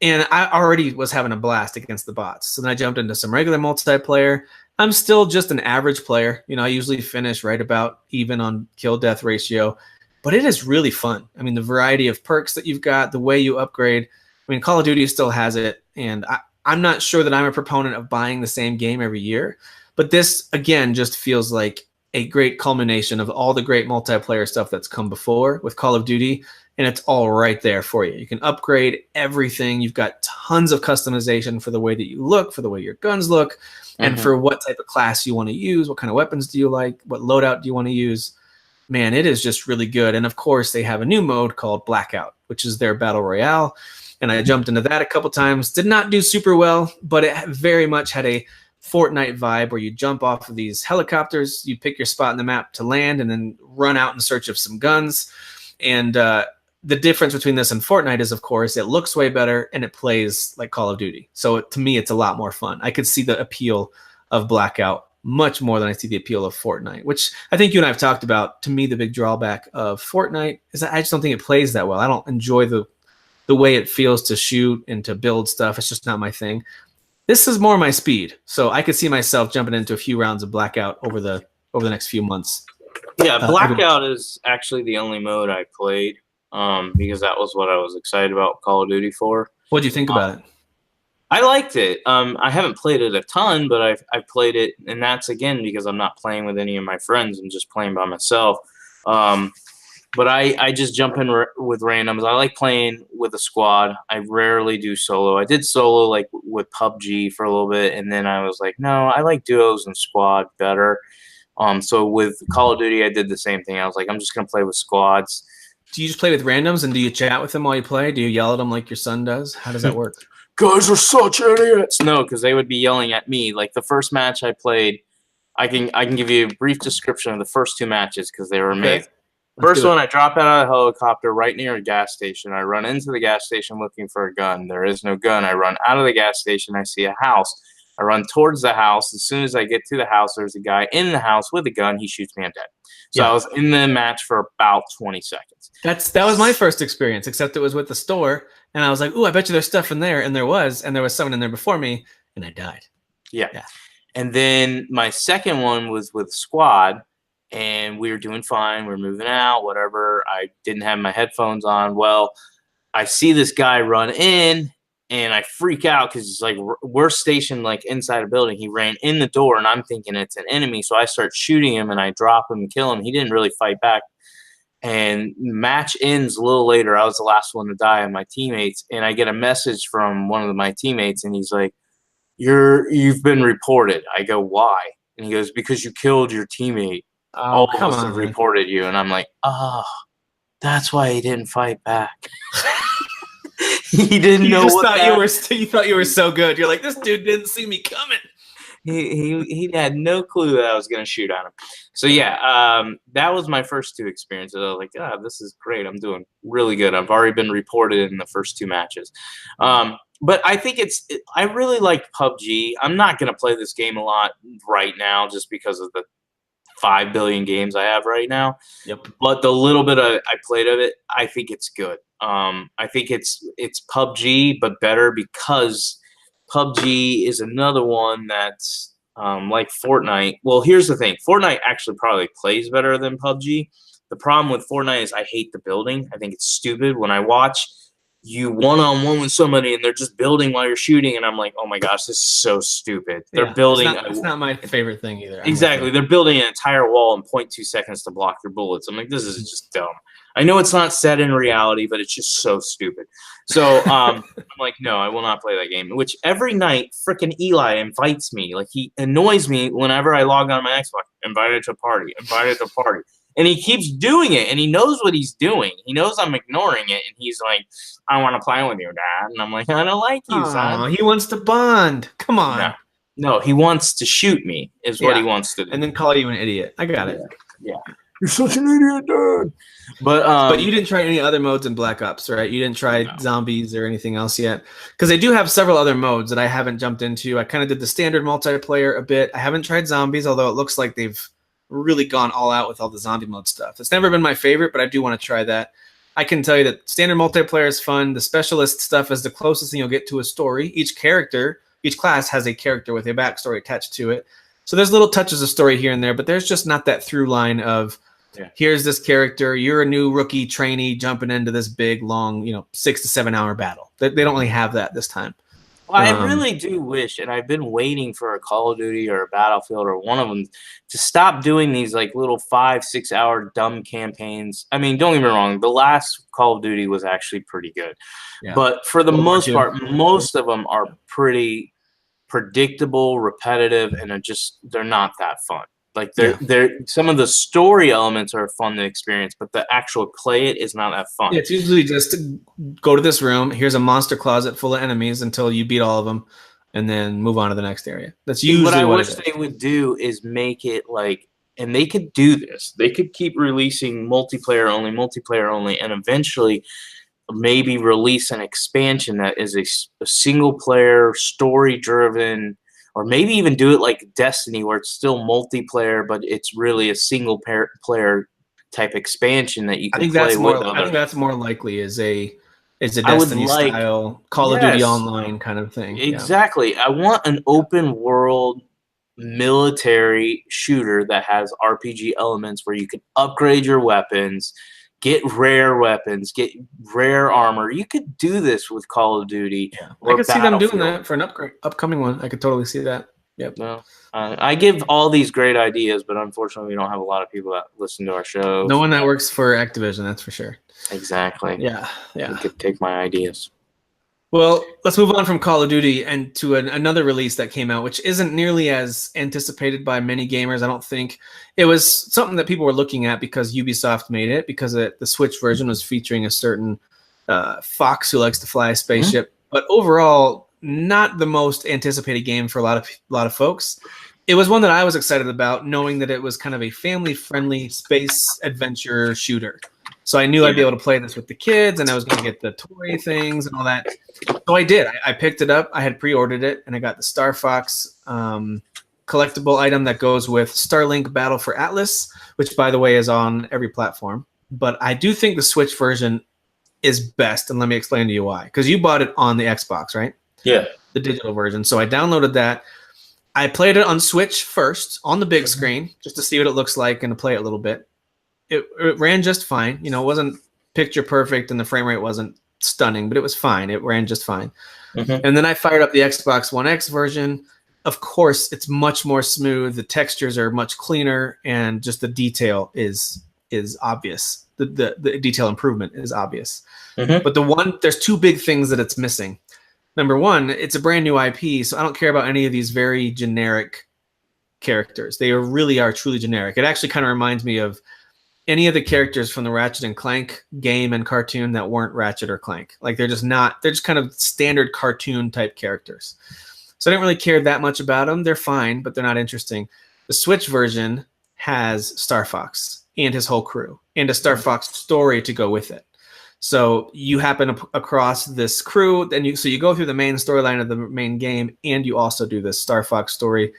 Speaker 1: And I already was having a blast against the bots. So then I jumped into some regular multiplayer. I'm still just an average player. You know, I usually finish right about even on kill-death ratio. But it is really fun. I mean, the variety of perks that you've got, the way you upgrade. I mean, Call of Duty still has it. And I'm not sure that I'm a proponent of buying the same game every year. But this, again, just feels like a great culmination of all the great multiplayer stuff that's come before with Call of Duty. And it's all right there for you. You can upgrade everything. You've got tons of customization for the way that you look, for the way your guns look, and for what type of class you want to use. What kind of weapons do you like? What loadout do you want to use? Man, it is just really good. And of course, they have a new mode called Blackout, which is their Battle Royale. And I jumped into that a couple times. Did not do super well, but it very much had a Fortnite vibe, where you jump off of these helicopters, you pick your spot in the map to land, and then run out in search of some guns. And the difference between this and Fortnite is, of course, it looks way better and it plays like Call of Duty. So to me, it's a lot more fun. I could see the appeal of Blackout much more than I see the appeal of Fortnite, which I think you and I have talked about. To me, the big drawback of Fortnite is that I just don't think it plays that well. I don't enjoy the way it feels to shoot and to build stuff. It's just not my thing. This is more my speed. So I could see myself jumping into a few rounds of Blackout over the next few months.
Speaker 2: Yeah, Blackout is actually the only mode I played. Because that was what I was excited about Call of Duty for.
Speaker 1: What do you think about it?
Speaker 2: I liked it. I haven't played it a ton, but I've played it, and that's, again, because I'm not playing with any of my friends. I'm just playing by myself. But I just jump in with randoms. I like playing with a squad. I rarely do solo. I did solo like with PUBG for a little bit, and then I was like, no, I like duos and squad better. So with Call of Duty, I did the same thing. I was like, I'm just going to play with squads.
Speaker 1: Do you just play with randoms, and do you chat with them while you play? Do you yell at them like your son does? How does that work?
Speaker 2: Guys are such idiots. No, because they would be yelling at me. Like the first match I played, I can give you a brief description of the first two matches because they were amazing. First one, I drop out of a helicopter right near a gas station. I run into the gas station looking for a gun. There is no gun. I run out of the gas station. I see a house. I run towards the house. As soon as I get to the house, there's a guy in the house with a gun. He shoots me. I'm dead. So I was in the match for about 20 seconds.
Speaker 1: That was my first experience, except it was with the store. And I was like, ooh, I bet you there's stuff in there. And there was someone in there before me, and I died.
Speaker 2: Yeah. And then my second one was with squad, and we were doing fine. We were moving out, whatever. I didn't have my headphones on. Well, I see this guy run in, and I freak out because it's like we're stationed like inside a building. He ran in the door, and I'm thinking it's an enemy. So I start shooting him, and I drop him and kill him. He didn't really fight back. And match ends a little later. I was the last one to die of my teammates, and I get a message from one of my teammates, and he's like, "You've been reported." I go, "Why?" And he goes, "Because you killed your teammate." all of
Speaker 1: come
Speaker 2: us
Speaker 1: on,
Speaker 2: have
Speaker 1: man.
Speaker 2: reported you, and I'm like, oh, that's why he didn't fight back. He didn't
Speaker 1: You
Speaker 2: know
Speaker 1: just
Speaker 2: what
Speaker 1: thought
Speaker 2: that.
Speaker 1: you thought you were so good. You're like, this dude didn't see me coming.
Speaker 2: He had no clue that I was going to shoot at him. So that was my first 2 experiences. I was like, this is great. I'm doing really good. I've already been reported in the first 2 matches. But I think I really like PUBG. I'm not going to play this game a lot right now just because of the 5 billion games I have right now.
Speaker 1: Yep.
Speaker 2: But the little bit I played of it, I think it's good. I think it's PUBG, but better because PUBG is another one that's like Fortnite. Well, here's the thing. Fortnite actually probably plays better than PUBG. The problem with Fortnite is I hate the building. I think it's stupid. When I watch you one-on-one with somebody and they're just building while you're shooting, and I'm like, oh my gosh, this is so stupid. They're building.
Speaker 1: It's not my favorite thing either.
Speaker 2: Exactly. They're building an entire wall in 0.2 seconds to block your bullets. I'm like, this is just dumb. I know it's not set in reality, but it's just so stupid. So I'm like, no, I will not play that game. Which every night, frickin' Eli invites me. Like, he annoys me whenever I log on my Xbox. Invited to party. Invited to party. And he keeps doing it, and he knows what he's doing. He knows I'm ignoring it, and he's like, I want to play with you, Dad. And I'm like, I don't like you, son.
Speaker 1: He wants to bond. Come on.
Speaker 2: No, he wants to shoot me, is what he wants to do.
Speaker 1: And then call you an idiot. I got it.
Speaker 2: Yeah. You're such an idiot, Dad. But
Speaker 1: you didn't try any other modes in Black Ops, right? You didn't try zombies or anything else yet? Because they do have several other modes that I haven't jumped into. I kind of did the standard multiplayer a bit. I haven't tried zombies, although it looks like they've really gone all out with all the zombie mode stuff. It's never been my favorite, but I do want to try that. I can tell you that standard multiplayer is fun. The specialist stuff is the closest thing you'll get to a story. Each class has a character with a backstory attached to it. So there's little touches of story here and there, but there's just not that through line of here's this character, you're a new rookie trainee jumping into this big, long, 6 to 7 hour battle. They don't really have that this time.
Speaker 2: Well, I really do wish, and I've been waiting for a Call of Duty or a Battlefield or one of them to stop doing these like little 5-6 hour dumb campaigns. I mean, don't get me wrong, the last Call of Duty was actually pretty good. Yeah. But for the most part, most of them are pretty predictable, repetitive, and they're not that fun. Like they're some of the story elements are fun to experience, but the actual play it is not that fun.
Speaker 1: Yeah, it's usually just go to this room. Here's a monster closet full of enemies until you beat all of them, and then move on to the next area. That's usually
Speaker 2: what I wish they would do is make it like, and they could do this. They could keep releasing multiplayer only, and eventually maybe release an expansion that is a single player story driven. Or maybe even do it like Destiny, where it's still multiplayer, but it's really a single player type expansion that you can play with.
Speaker 1: I think that's more likely is a Destiny style Call of Duty Online kind of thing.
Speaker 2: Exactly. Yeah. I want an open world military shooter that has RPG elements where you can upgrade your weapons, get rare weapons, get rare armor. You could do this with Call of Duty. Yeah.
Speaker 1: I could see them doing that for an upcoming one. I could totally see that. Yep.
Speaker 2: No, I give all these great ideas, but unfortunately, we don't have a lot of people that listen to our show.
Speaker 1: No one that works for Activision, that's for sure.
Speaker 2: Exactly.
Speaker 1: Yeah.
Speaker 2: You could take my ideas.
Speaker 1: Well, let's move on from Call of Duty and to another release that came out, which isn't nearly as anticipated by many gamers, I don't think. It was something that people were looking at because Ubisoft made it, because the Switch version was featuring a certain fox who likes to fly a spaceship. Mm-hmm. But overall, not the most anticipated game for a lot of folks. It was one that I was excited about, knowing that it was kind of a family-friendly space adventure shooter. So I knew I'd be able to play this with the kids, and I was going to get the toy things and all that. So I did. I picked it up. I had pre-ordered it, and I got the Star Fox collectible item that goes with Starlink Battle for Atlas, which, by the way, is on every platform. But I do think the Switch version is best, and let me explain to you why. Because you bought it on the Xbox, right?
Speaker 2: Yeah.
Speaker 1: The digital version. So I downloaded that. I played it on Switch first, on the big screen, just to see what it looks like and to play it a little bit. It ran just fine. It wasn't picture perfect and the frame rate wasn't stunning, but it was fine. It ran just fine. Mm-hmm. And then I fired up the Xbox One X version. Of course, it's much more smooth. The textures are much cleaner, and just the detail is obvious. The detail improvement is obvious. Mm-hmm. But there's two big things that it's missing. Number one, it's a brand new IP, so I don't care about any of these very generic characters. They really are truly generic. It actually kind of reminds me of any of the characters from the Ratchet and Clank game and cartoon that weren't Ratchet or Clank. Like they're just kind of standard cartoon type characters. So I didn't really care that much about them. They're fine, but they're not interesting. The Switch version has Star Fox and his whole crew and a Star Fox story to go with it. So you happen across this crew, and you go through the main storyline of the main game, and you also do this Star Fox story.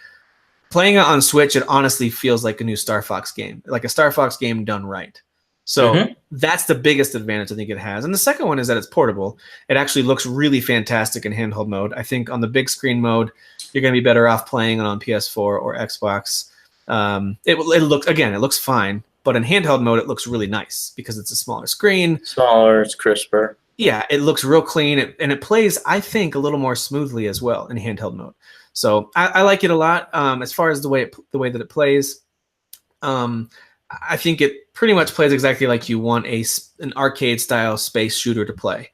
Speaker 1: Playing it on Switch, it honestly feels like a new Star Fox game, like a Star Fox game done right. So that's the biggest advantage I think it has. And the second one is that it's portable. It actually looks really fantastic in handheld mode. I think on the big screen mode, you're going to be better off playing it on PS4 or Xbox. It looks fine, but in handheld mode, it looks really nice because it's a smaller screen.
Speaker 2: Smaller, it's crisper.
Speaker 1: Yeah, it looks real clean, and it plays, I think, a little more smoothly as well in handheld mode. So I like it a lot. As far as the way that it plays, I think it pretty much plays exactly like you want an arcade style space shooter to play.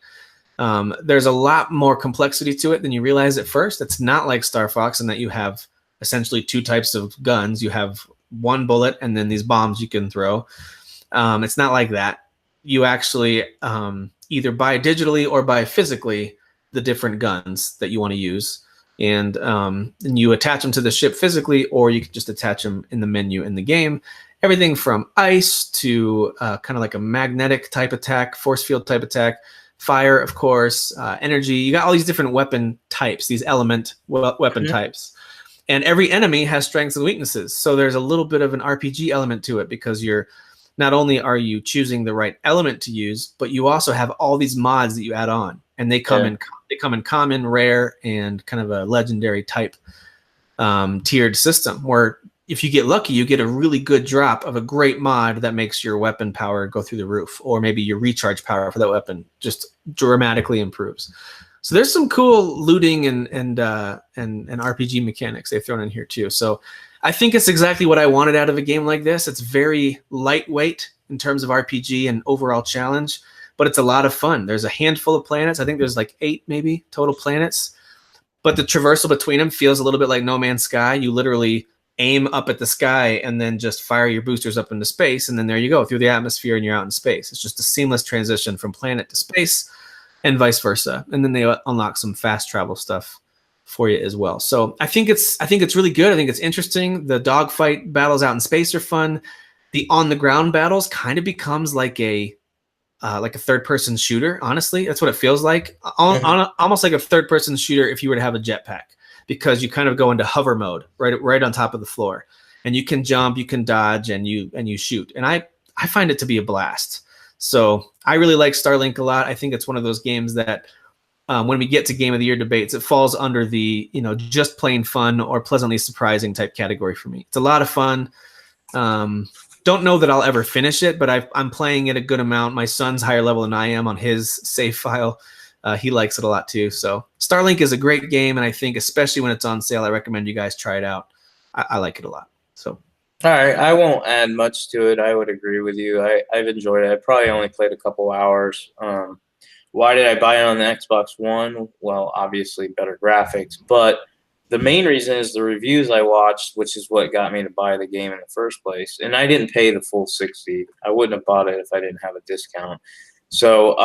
Speaker 1: There's a lot more complexity to it than you realize at first. It's not like Star Fox in that you have essentially two types of guns. You have one bullet and then these bombs you can throw. It's not like that. You actually either buy digitally or buy physically the different guns that you want to use. And you attach them to the ship physically, or you can just attach them in the menu in the game. Everything from ice to kind of like a magnetic type attack, force field type attack, fire, of course, energy. You got all these different weapon types, these element weapon types. And every enemy has strengths and weaknesses. So there's a little bit of an RPG element to it because not only are you choosing the right element to use, but you also have all these mods that you add on. And they come in common, rare, and kind of a legendary type tiered system where if you get lucky, you get a really good drop of a great mod that makes your weapon power go through the roof, or maybe your recharge power for that weapon just dramatically improves. So there's some cool looting and RPG mechanics they've thrown in here too. So I think it's exactly what I wanted out of a game like this. It's very lightweight in terms of RPG and overall challenge, but it's a lot of fun. There's a handful of planets. I think there's like 8 maybe total planets, but the traversal between them feels a little bit like No Man's Sky. You literally aim up at the sky and then just fire your boosters up into space, and then there you go through the atmosphere and you're out in space. It's just a seamless transition from planet to space and vice versa. And then they unlock some fast travel stuff for you as well. So I think it's really good. I think it's interesting. The dogfight battles out in space are fun. The on the ground battles kind of becomes like a third-person shooter. Honestly, that's what it feels like. Almost like a third-person shooter if you were to have a jetpack, because you kind of go into hover mode right on top of the floor, and you can jump, you can dodge, and you shoot. And I find it to be a blast. So I really like Starlink a lot. I think it's one of those games that when we get to Game of the Year debates, it falls under the just plain fun or pleasantly surprising type category for me. It's a lot of fun. Don't know that I'll ever finish it, but I'm playing it a good amount. My son's higher level than I am on his save file. He likes it a lot too. So Starlink is a great game, and I think especially when it's on sale, I recommend you guys try it out. I like it a lot. So.
Speaker 2: All right, I won't add much to it. I would agree with you. I've enjoyed it. I probably only played a couple hours. Why did I buy it on the Xbox One? Well, obviously better graphics, but the main reason is the reviews I watched, which is what got me to buy the game in the first place. And I didn't pay the full $60. I wouldn't have bought it if I didn't have a discount. So,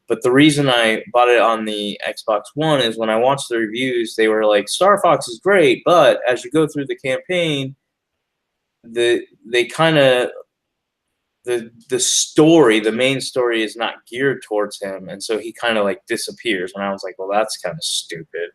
Speaker 2: but the reason I bought it on the Xbox One is when I watched the reviews, they were like, Star Fox is great, but as you go through the campaign, the story, the main story is not geared towards him, and so he kind of like disappears. And I was like, well, that's kind of stupid.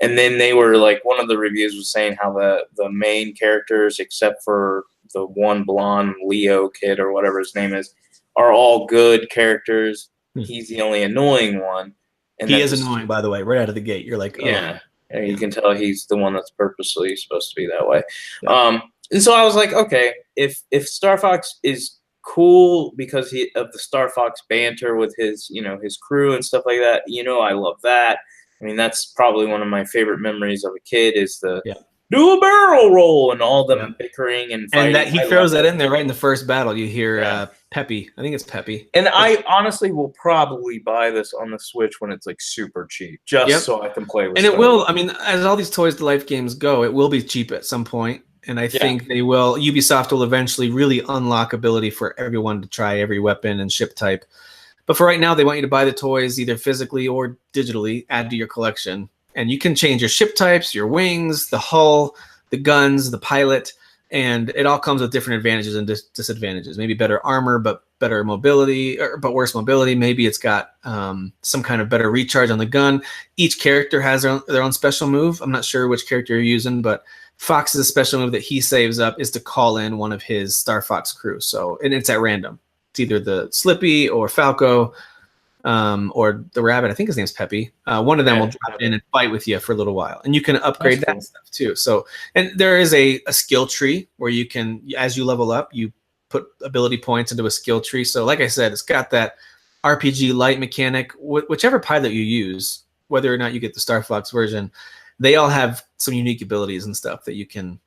Speaker 2: And then they were like, one of the reviews was saying how the main characters, except for the one blonde Leo kid or whatever his name is, are all good characters. He's the only annoying one. And
Speaker 1: he is annoying, by the way, right out of the gate. You're like, oh.
Speaker 2: Yeah, you can tell he's the one that's purposely supposed to be that way. Yeah. And so I was like, okay, if Star Fox is cool because of the Star Fox banter with his crew and stuff like that, I love that. I mean, that's probably one of my favorite memories of a kid is the do a barrel roll and all them bickering and fighting.
Speaker 1: And that he throws that in there right in the first battle. You hear Peppy. I think it's Peppy.
Speaker 2: And I honestly will probably buy this on the Switch when it's like super cheap, just so I can play with it.
Speaker 1: And it will. I mean, as all these Toys to Life games go, it will be cheap at some point. And I think Ubisoft will eventually really unlock ability for everyone to try every weapon and ship type. But for right now, they want you to buy the toys either physically or digitally, add to your collection. And you can change your ship types, your wings, the hull, the guns, the pilot, and it all comes with different advantages and disadvantages. Maybe better armor, but better mobility, but worse mobility. Maybe it's got some kind of better recharge on the gun. Each character has their own special move. I'm not sure which character you're using, but Fox's special move that he saves up is to call in one of his Star Fox crew. So, and it's at random. It's either the Slippy or Falco or the rabbit. I think his name's Peppy. One of them will drop in and fight with you for a little while, and you can upgrade that stuff too. So, and there is a skill tree where you can, as you level up, you put ability points into a skill tree. So, like I said, it's got that RPG light mechanic. Whichever pilot you use, whether or not you get the Star Fox version, they all have some unique abilities and stuff that you can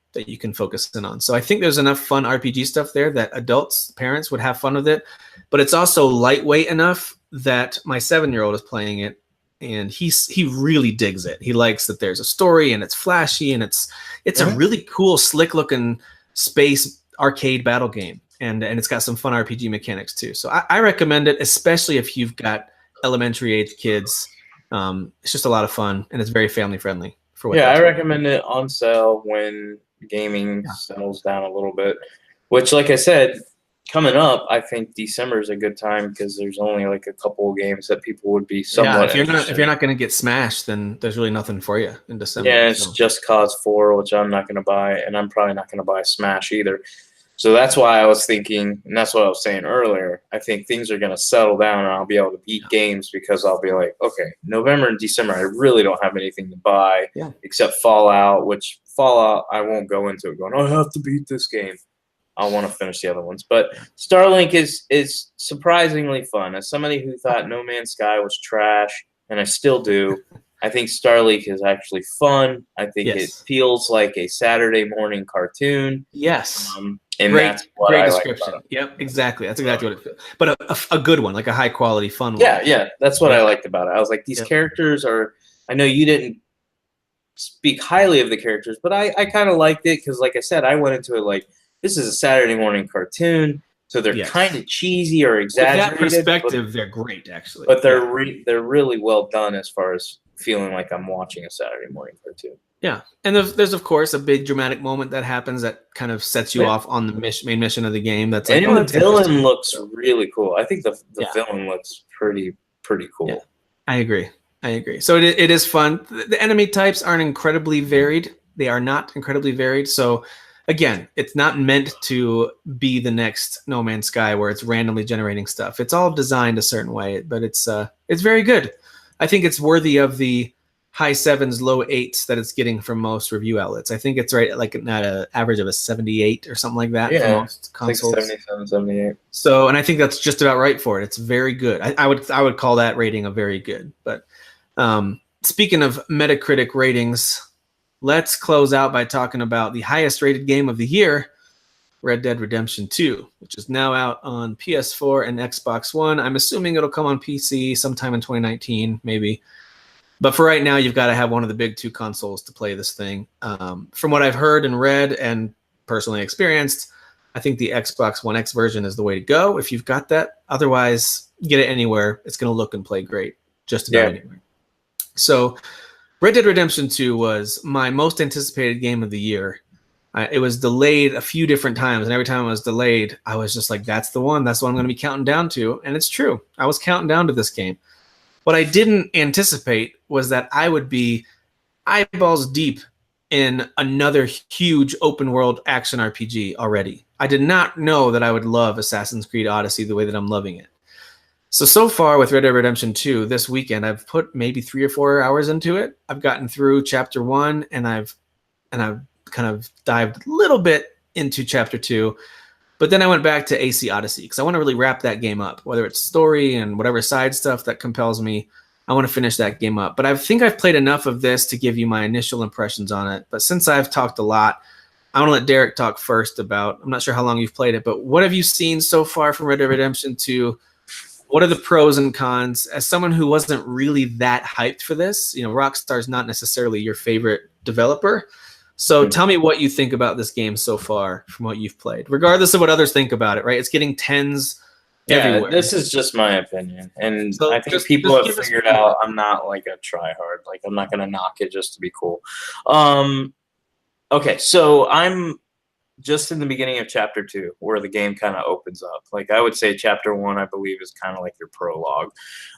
Speaker 1: focus in on. So I think there's enough fun RPG stuff there that adults, parents would have fun with it, but it's also lightweight enough that my 7-year-old is playing it and he really digs it. He likes that there's a story and it's flashy and it's a really cool, slick looking space arcade battle game. And it's got some fun RPG mechanics too. So I recommend it, especially if you've got elementary age kids. It's just a lot of fun and it's very family friendly.
Speaker 2: I recommend it on sale when gaming settles down a little bit, which, like I said, coming up, I think December is a good time because there's only like a couple of games that people would be somewhat
Speaker 1: if you're not going to get smashed, then there's really nothing for you in December.
Speaker 2: Yeah, it's Just Cause 4, which I'm not going to buy, and I'm probably not going to buy Smash either. So that's why I was thinking, and that's what I was saying earlier, I think things are going to settle down and I'll be able to beat games because I'll be like, okay, November and December, I really don't have anything to buy except Fallout, which Fallout, I won't go into it going, I have to beat this game. I want to finish the other ones. But Starlink is surprisingly fun. As somebody who thought No Man's Sky was trash, and I still do, I think Starlink is actually fun. I think it feels like a Saturday morning cartoon.
Speaker 1: Yes.
Speaker 2: And that's what I description.
Speaker 1: Like about it. Yep, exactly. That's exactly what it feels. But a good one, like a high quality, fun one.
Speaker 2: Yeah. That's what I liked about it. I was like, these characters are. I know you didn't speak highly of the characters, but I kind of liked it because, like I said, I went into it like this is a Saturday morning cartoon, so they're kind of cheesy or exaggerated.
Speaker 1: With that perspective, they're great actually.
Speaker 2: But they're really well done as far as feeling like I'm watching a Saturday morning cartoon.
Speaker 1: Yeah, and there's of course a big dramatic moment that happens that kind of sets you off on the main mission of the game. That's like,
Speaker 2: and the villain looks really cool. I think the villain looks pretty cool.
Speaker 1: Yeah, I agree. So it is fun. The enemy types aren't incredibly varied. They are not incredibly varied. So again, it's not meant to be the next No Man's Sky where it's randomly generating stuff. It's all designed a certain way, but it's very good. I think it's worthy of the high 7s, low 8s that it's getting from most review outlets. I think it's right at like an average of a 78 or something like that for most consoles.
Speaker 2: 77, 78.
Speaker 1: So, and I think that's just about right for it. It's very good. I would call that rating a very good. But speaking of Metacritic ratings, let's close out by talking about the highest rated game of the year, Red Dead Redemption 2, which is now out on PS4 and Xbox One. I'm assuming it'll come on PC sometime in 2019, maybe. But for right now, you've got to have one of the big two consoles to play this thing. From what I've heard and read and personally experienced, I think the Xbox One X version is the way to go if you've got that. Otherwise, get it anywhere. It's going to look and play great just about anywhere. So Red Dead Redemption 2 was my most anticipated game of the year. It was delayed a few different times, and every time it was delayed, I was just like, that's the one. That's what I'm going to be counting down to. And it's true. I was counting down to this game. What I didn't anticipate was that I would be eyeballs deep in another huge open world action RPG already. I did not know that I would love Assassin's Creed Odyssey the way that I'm loving it. So far with Red Dead Redemption 2 this weekend, I've put maybe 3 or 4 hours into it. I've gotten through chapter 1 and I've kind of dived a little bit into chapter 2. But then I went back to AC Odyssey because I want to really wrap that game up, whether it's story and whatever side stuff that compels me. I want to finish that game up. But I think I've played enough of this to give you my initial impressions on it. But since I've talked a lot, I want to let Derek talk first about, I'm not sure how long you've played it, but what have you seen so far from Red Dead Redemption 2? What are the pros and cons? As someone who wasn't really that hyped for this, Rockstar's not necessarily your favorite developer. So tell me what you think about this game so far from what you've played, regardless of what others think about it, right? It's getting 10s everywhere.
Speaker 2: This is just my opinion. And
Speaker 1: So
Speaker 2: I think
Speaker 1: just
Speaker 2: people have
Speaker 1: give us
Speaker 2: figured
Speaker 1: feedback.
Speaker 2: out I'm not like a tryhard. Like, I'm not going to knock it just to be cool. Okay, so I'm just in the beginning of chapter 2 where the game kind of opens up. Like, I would say chapter 1, I believe, is kind of like your prologue.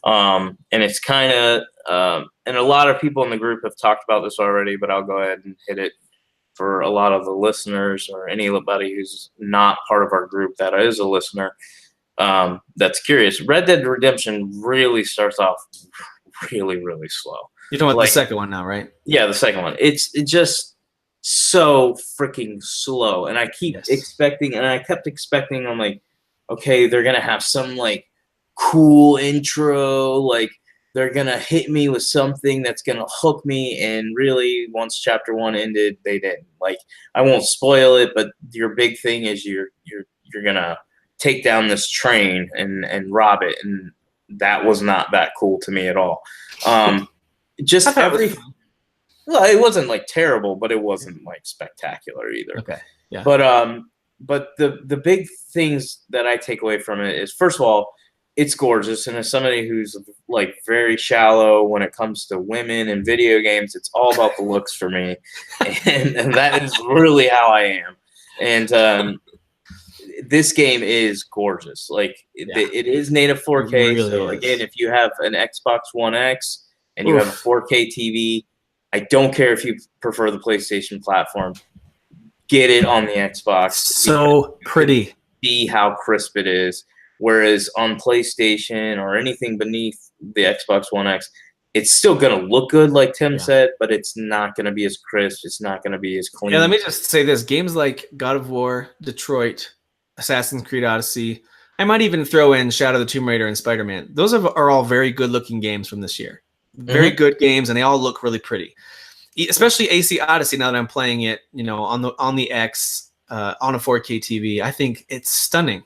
Speaker 2: And it's kind of, and a lot of people in the group have talked about this already, but I'll go ahead and hit it for a lot of the listeners or anybody who's not part of our group that is a listener that's curious. Red Dead Redemption really starts off really, really slow.
Speaker 1: You're talking about
Speaker 2: Like,
Speaker 1: the second one now, right?
Speaker 2: Yeah, the second one. It's just so freaking slow, and I keep expecting, and I kept expecting. I'm like, okay, they're gonna have some like cool intro, like they're gonna hit me with something that's gonna hook me. And really, once chapter 1 ended, they didn't. Like, I won't spoil it, but your big thing is you're gonna take down this train and rob it, and that was not that cool to me at all. Just every. Well, it wasn't like terrible, but it wasn't like spectacular either.
Speaker 1: Okay. Yeah.
Speaker 2: But the big things that I take away from it is, first of all, it's gorgeous, and as somebody who's like very shallow when it comes to women and video games, it's all about the looks for me, and that is really how I am. And this game is gorgeous. Like it is native 4K.
Speaker 1: Really
Speaker 2: so
Speaker 1: is.
Speaker 2: again, if you have an Xbox One X and you have a 4K TV. I don't care if you prefer the PlayStation platform. Get it on the Xbox.
Speaker 1: So pretty.
Speaker 2: See how crisp it is. Whereas on PlayStation or anything beneath the Xbox One X, it's still going to look good, like Tim said, but it's not going to be as crisp. It's not going to be as clean.
Speaker 1: Yeah, let me just say this. Games like God of War, Detroit, Assassin's Creed Odyssey, I might even throw in Shadow of the Tomb Raider and Spider-Man. Those are all very good-looking games from this year. Very good games, and they all look really pretty. Especially AC Odyssey. Now that I'm playing it, on the X on a 4K TV, I think it's stunning.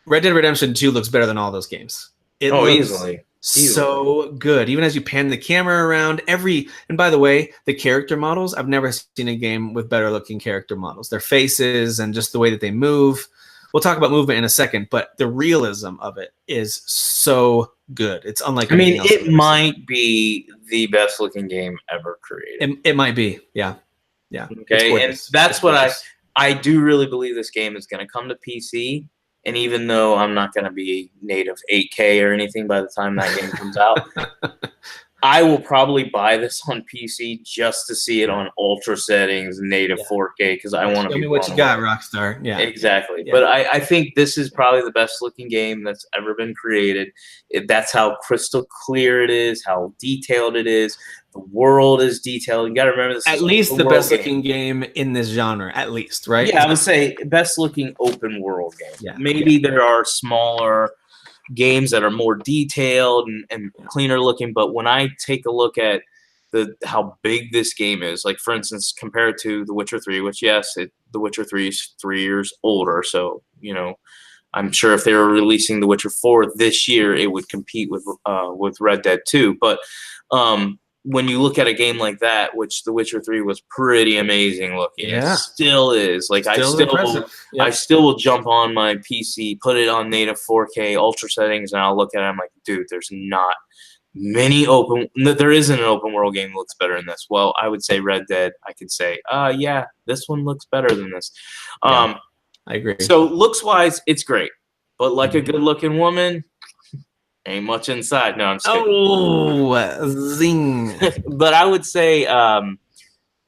Speaker 1: Red Dead Redemption 2 looks better than all those games. It looks
Speaker 2: easily.
Speaker 1: So good. Even as you pan the camera around, and by the way, the character models. I've never seen a game with better looking character models. Their faces and just the way that they move. We'll talk about movement in a second, but the realism of it is so good. It's unlike.
Speaker 2: I mean, it might be the best looking game ever created.
Speaker 1: It might be, yeah.
Speaker 2: Okay, and that's what I do really believe this game is going to come to PC. And even though I'm not going to be native 8K or anything by the time that game comes out, I will probably buy this on PC just to see it on ultra settings, native 4K, because I want to be.
Speaker 1: Show me what you got, Rockstar. Yeah,
Speaker 2: exactly. Yeah. But I think this is probably the best looking game that's ever been created. That's how crystal clear it is, how detailed it is. The world is detailed. You got to remember this.
Speaker 1: At least the best looking game in this genre, at least, right?
Speaker 2: Yeah, I would say best looking open world game.
Speaker 1: Yeah.
Speaker 2: Maybe there are smaller games that are more detailed and cleaner looking, but when I take a look at how big this game is, like for instance, compared to The Witcher 3, which The Witcher 3 is 3 years older, so I'm sure if they were releasing The Witcher 4 this year, it would compete with Red Dead 2. But when you look at a game like that, which The Witcher 3 was pretty amazing looking, it still is. Like I still will jump on my PC, put it on native 4K ultra settings, and I'll look at it. I'm like, dude, there isn't an open world game that looks better than this. Well, I would say Red Dead. I could say, yeah, this one looks better than this.
Speaker 1: I agree.
Speaker 2: So looks wise, it's great, but like a good looking woman. Ain't much inside. No, I'm just kidding.
Speaker 1: Oh, zing.
Speaker 2: But I would say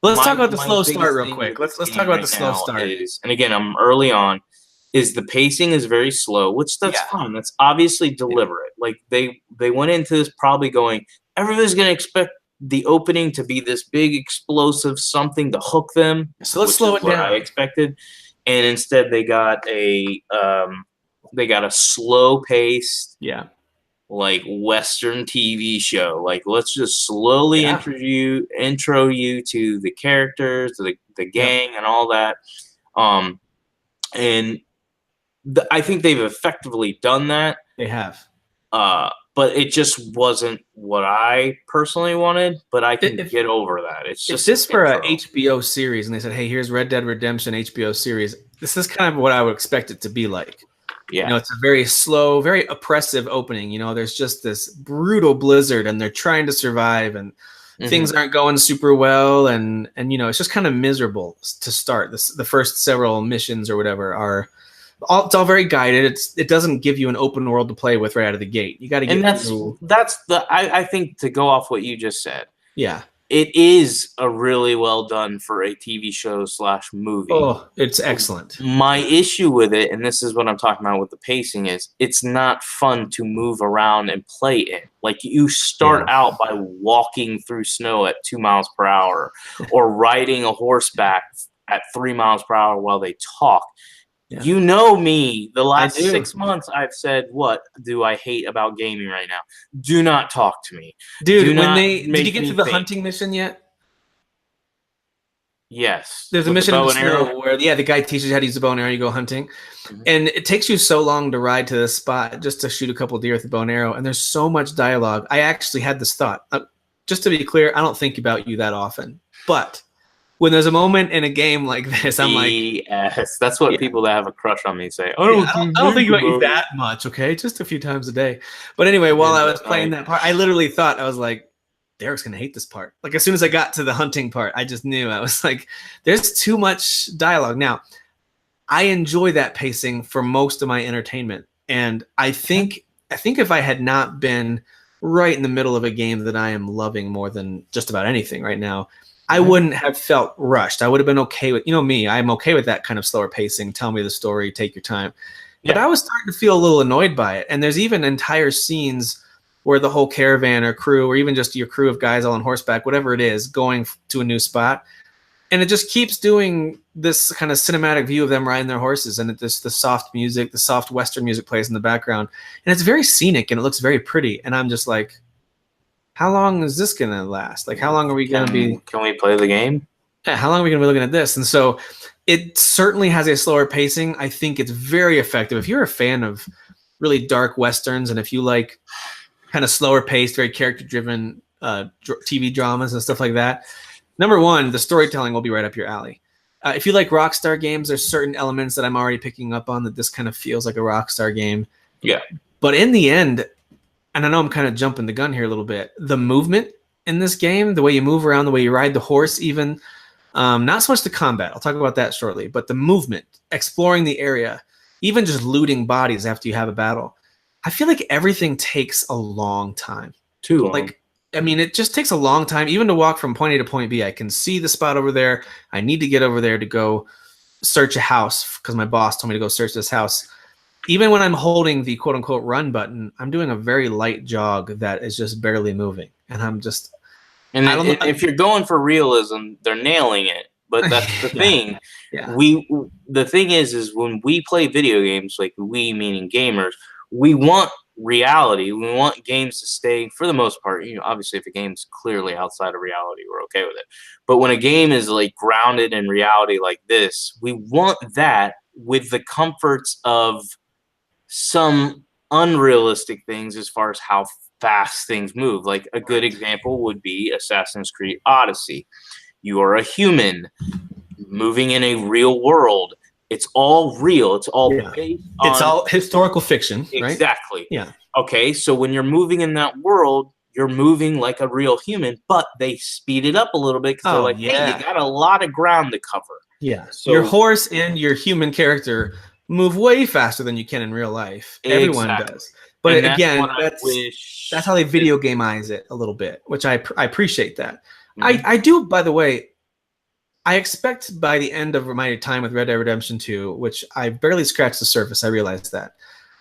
Speaker 1: let's talk about the slow start real quick. Let's talk about the slow start.
Speaker 2: And again, I'm early on. Is the pacing is very slow, which that's fine. That's obviously deliberate. Like they went into this probably going, everybody's going to expect the opening to be this big explosive something to hook them.
Speaker 1: So let's slow it down.
Speaker 2: I expected, and instead they got a slow paced, like Western TV show. Like, let's just slowly intro you to the characters, the gang, and all that. And I think they've effectively done that.
Speaker 1: They have.
Speaker 2: But but it just wasn't what I personally wanted. But I can
Speaker 1: If-
Speaker 2: get over that. It's
Speaker 1: If
Speaker 2: just
Speaker 1: this were a
Speaker 2: intro.
Speaker 1: HBO series and they said, "Hey, here's Red Dead Redemption HBO series," this is kind of what I would expect it to be like.
Speaker 2: Yeah.
Speaker 1: You know, it's a very slow, very oppressive opening. You know, there's just this brutal blizzard, and they're trying to survive, and things aren't going super well, and you know, it's just kind of miserable to start. The first several missions or whatever are it's all very guided. It doesn't give you an open world to play with right out of the gate. You got to get
Speaker 2: And
Speaker 1: through.
Speaker 2: I think, to go off what you just said,
Speaker 1: Yeah.
Speaker 2: it is a really well done for a TV show / movie.
Speaker 1: Oh, it's excellent.
Speaker 2: My issue with it, and this is what I'm talking about with the pacing, is it's not fun to move around and play in. Like, you start out by walking through snow at 2 miles per hour or riding a horseback at 3 miles per hour while they talk. Yeah. You know me. The last 6 months I've said, what do I hate about gaming right now? Do not talk to me.
Speaker 1: Dude, did you get to the hunting mission yet?
Speaker 2: Yes.
Speaker 1: There's a mission in the snow where the guy teaches you how to use the bow and arrow, you go hunting. And it takes you so long to ride to this spot just to shoot a couple deer with the bow and arrow, and there's so much dialogue. I actually had this thought. Just to be clear, I don't think about you that often. But when there's a moment in a game like this, I'm like,
Speaker 2: yes, that's what people that have a crush on me say.
Speaker 1: I don't think about you that much, okay? Just a few times a day. But anyway, while I was playing that part, I literally thought, I was like, Derek's going to hate this part. Like, as soon as I got to the hunting part, I just knew. I was like, there's too much dialogue. Now, I enjoy that pacing for most of my entertainment. And I think if I had not been right in the middle of a game that I am loving more than just about anything right now, I wouldn't have felt rushed. I would have been okay with, me, I'm okay with that kind of slower pacing. Tell me the story, take your time. But I was starting to feel a little annoyed by it. And there's even entire scenes where the whole caravan or crew, or even just your crew of guys all on horseback, whatever it is, going to a new spot. And it just keeps doing this kind of cinematic view of them riding their horses. And the soft music, the soft Western music plays in the background. And it's very scenic and it looks very pretty. And I'm just like, how long is this going to last? Like, how long are we going to be?
Speaker 2: Can we play the game?
Speaker 1: Yeah, how long are we going to be looking at this? And so it certainly has a slower pacing. I think it's very effective. If you're a fan of really dark Westerns, and if you like kind of slower paced, very character-driven TV dramas and stuff like that, number one, the storytelling will be right up your alley. If you like Rockstar games, there's certain elements that I'm already picking up on that this kind of feels like a Rockstar game.
Speaker 2: Yeah.
Speaker 1: But in the end, and I know I'm kind of jumping the gun here a little bit, the movement in this game, the way you move around, the way you ride the horse even, not so much the combat, I'll talk about that shortly, but the movement, exploring the area, even just looting bodies after you have a battle. I feel like everything takes a long time.
Speaker 2: Too long.
Speaker 1: Like, I mean, it just takes a long time, even to walk from point A to point B. I can see the spot over there. I need to get over there to go search a house because my boss told me to go search this house. Even when I'm holding the quote-unquote run button, I'm doing a very light jog that is just barely moving. And I'm just...
Speaker 2: And if you're going for realism, they're nailing it. But that's the thing.
Speaker 1: Yeah.
Speaker 2: The thing is when we play video games, like we meaning gamers, we want reality. We want games to stay, for the most part, obviously if a game's clearly outside of reality, we're okay with it. But when a game is like grounded in reality like this, we want that with the comforts of some unrealistic things as far as how fast things move. Like a good example would be Assassin's Creed Odyssey. You are a human moving in a real world. It's all real. It's all based on...
Speaker 1: It's all historical fiction, right?
Speaker 2: Exactly.
Speaker 1: Yeah.
Speaker 2: Okay, so when you're moving in that world, you're moving like a real human, but they speed it up a little bit because they're like, hey, you got a lot of ground to cover.
Speaker 1: Yeah. So your horse and your human character move way faster than you can in real life. Everyone does. But again, that's how they video gameize it a little bit, which I appreciate that. Mm-hmm. I do, by the way, I expect by the end of my time with Red Dead Redemption 2, which I barely scratched the surface, I realized that.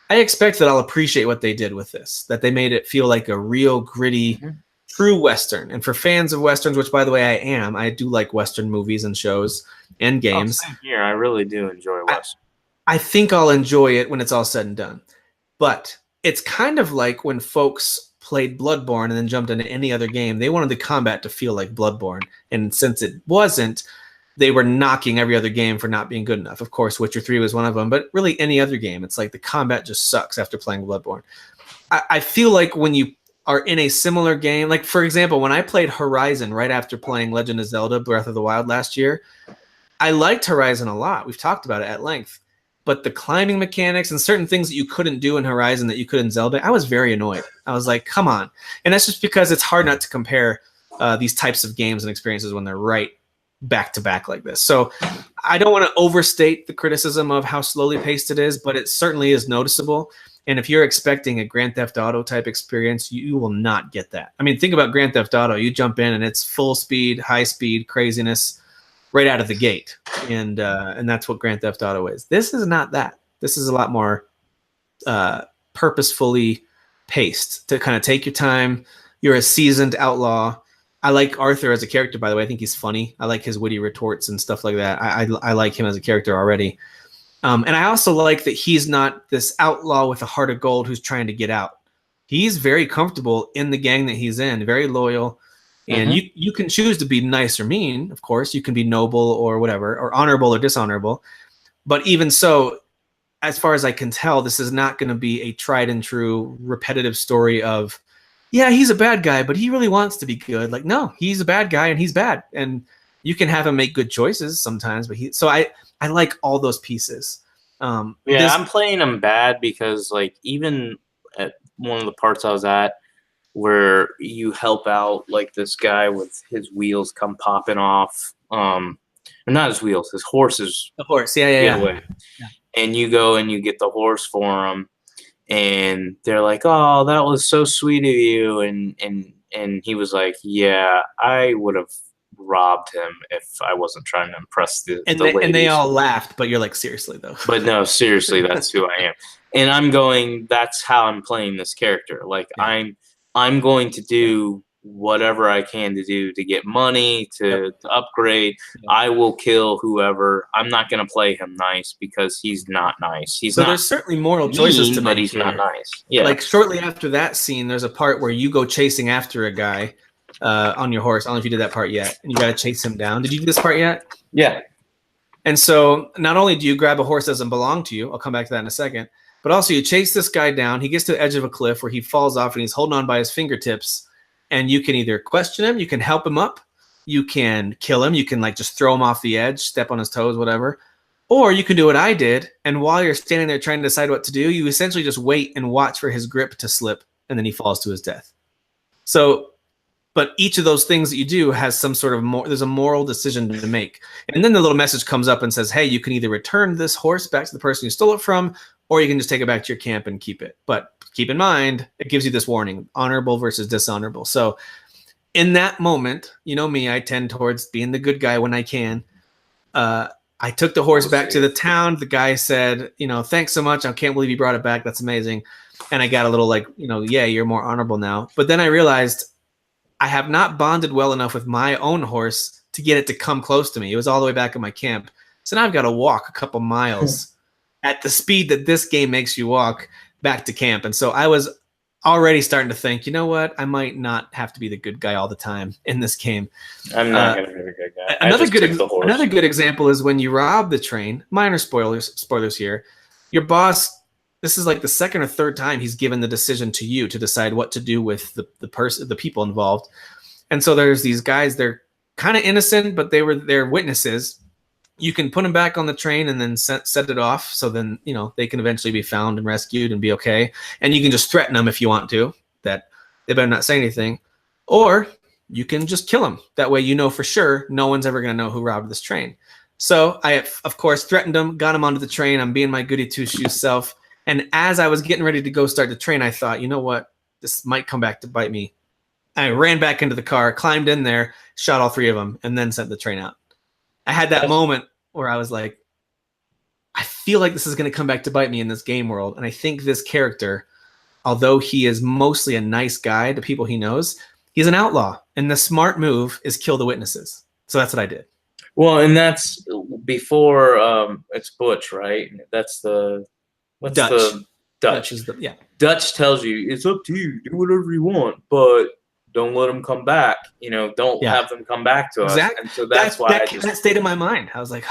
Speaker 1: I expect that I'll appreciate what they did with this, that they made it feel like a real gritty, true Western. And for fans of Westerns, which by the way I do like Western movies and shows and games.
Speaker 2: Same here, I really do enjoy Western.
Speaker 1: I think I'll enjoy it when it's all said and done. But it's kind of like when folks played Bloodborne and then jumped into any other game. They wanted the combat to feel like Bloodborne. And since it wasn't, they were knocking every other game for not being good enough. Of course, Witcher 3 was one of them, but really any other game, it's like the combat just sucks after playing Bloodborne. I feel like when you are in a similar game, like for example, when I played Horizon right after playing Legend of Zelda Breath of the Wild last year, I liked Horizon a lot. We've talked about it at length. But the climbing mechanics and certain things that you couldn't do in Horizon that you could in Zelda, I was very annoyed. I was like, come on. And that's just because it's hard not to compare these types of games and experiences when they're right back to back like this. So I don't want to overstate the criticism of how slowly paced it is, but it certainly is noticeable. And if you're expecting a Grand Theft Auto type experience, you will not get that. I mean, think about Grand Theft Auto. You jump in and it's full speed, high speed, craziness right out of the gate. And that's what Grand Theft Auto is. This is not that. This is a lot more purposefully paced to kind of take your time. You're a seasoned outlaw. I like Arthur as a character, by the way. I think he's funny. I like his witty retorts and stuff like that. I like him as a character already. And I also like that he's not this outlaw with a heart of gold who's trying to get out. He's very comfortable in the gang that he's in, very loyal. And you can choose to be nice or mean, of course. You can be noble or whatever, or honorable or dishonorable. But even so, as far as I can tell, this is not going to be a tried and true repetitive story of, yeah, he's a bad guy, but he really wants to be good. Like, no, he's a bad guy and he's bad. And you can have him make good choices sometimes. But I like all those pieces.
Speaker 2: I'm playing him bad because, like, even at one of the parts I was at where you help out, like, this guy with his wheels come popping off. Or not his wheels, his horses.
Speaker 1: The horse, yeah.
Speaker 2: And you go and you get the horse for him. And they're like, "Oh, that was so sweet of you," and he was like, "Yeah, I would have robbed him if I wasn't trying to impress the ladies."
Speaker 1: And they all laughed, but you're like, seriously though.
Speaker 2: But no, seriously, that's who I am. And I'm going. That's how I'm playing this character. Like I'm going to do whatever I can to do to get money to upgrade. I will kill whoever. I'm not going to play him nice because he's not nice.
Speaker 1: There's certainly moral choices to make,
Speaker 2: but he's not nice. Yeah.
Speaker 1: Like shortly after that scene, there's a part where you go chasing after a guy on your horse. I don't know if you did that part yet, and you got to chase him down. Did you do this part yet?
Speaker 2: Yeah.
Speaker 1: And so not only do you grab a horse that doesn't belong to you, I'll come back to that in a second, but also you chase this guy down. He gets to the edge of a cliff where he falls off and he's holding on by his fingertips. And you can either question him, you can help him up, you can kill him, you can like just throw him off the edge, step on his toes, whatever. Or you can do what I did, and while you're standing there trying to decide what to do, you essentially just wait and watch for his grip to slip, and then he falls to his death. So, but each of those things that you do has some sort of there's a moral decision to make. And then the little message comes up and says, hey, you can either return this horse back to the person you stole it from, or you can just take it back to your camp and keep it. But keep in mind, it gives you this warning, honorable versus dishonorable. So in that moment, you know me, I tend towards being the good guy when I can. I took the horse back to the town. The guy said, thanks so much. I can't believe you brought it back. That's amazing. And I got a little like, yeah, you're more honorable now. But then I realized I have not bonded well enough with my own horse to get it to come close to me. It was all the way back in my camp. So now I've got to walk a couple miles at the speed that this game makes you walk back to camp. And so I was already starting to think, you know what? I might not have to be the good guy all the time in this game.
Speaker 2: I'm not going to be the good guy.
Speaker 1: Another good example is when you rob the train. Minor spoilers here. Your boss, this is like the second or third time he's given the decision to you to decide what to do with the people involved. And so there's these guys, they're kind of innocent, but they're witnesses. You can put them back on the train and then set it off. So then, they can eventually be found and rescued and be okay. And you can just threaten them if you want to, that they better not say anything. Or you can just kill them. That way, for sure, no one's ever going to know who robbed this train. So I, of course, threatened them, got them onto the train. I'm being my goody two-shoes self. And as I was getting ready to go start the train, I thought, you know what? This might come back to bite me. I ran back into the car, climbed in there, shot all three of them, and then sent the train out. I had that moment where I was like, I feel like this is going to come back to bite me in this game world. And I think this character, although he is mostly a nice guy to people he knows, he's an outlaw. And the smart move is kill the witnesses. So that's what I did.
Speaker 2: Well, and that's before it's Butch, right? That's the
Speaker 1: Dutch.
Speaker 2: Dutch
Speaker 1: is the
Speaker 2: Dutch tells you it's up to you, do whatever you want, but don't let them come back. Don't have them come back to us.
Speaker 1: Exactly.
Speaker 2: And so that's why
Speaker 1: that stayed in my mind. I was like,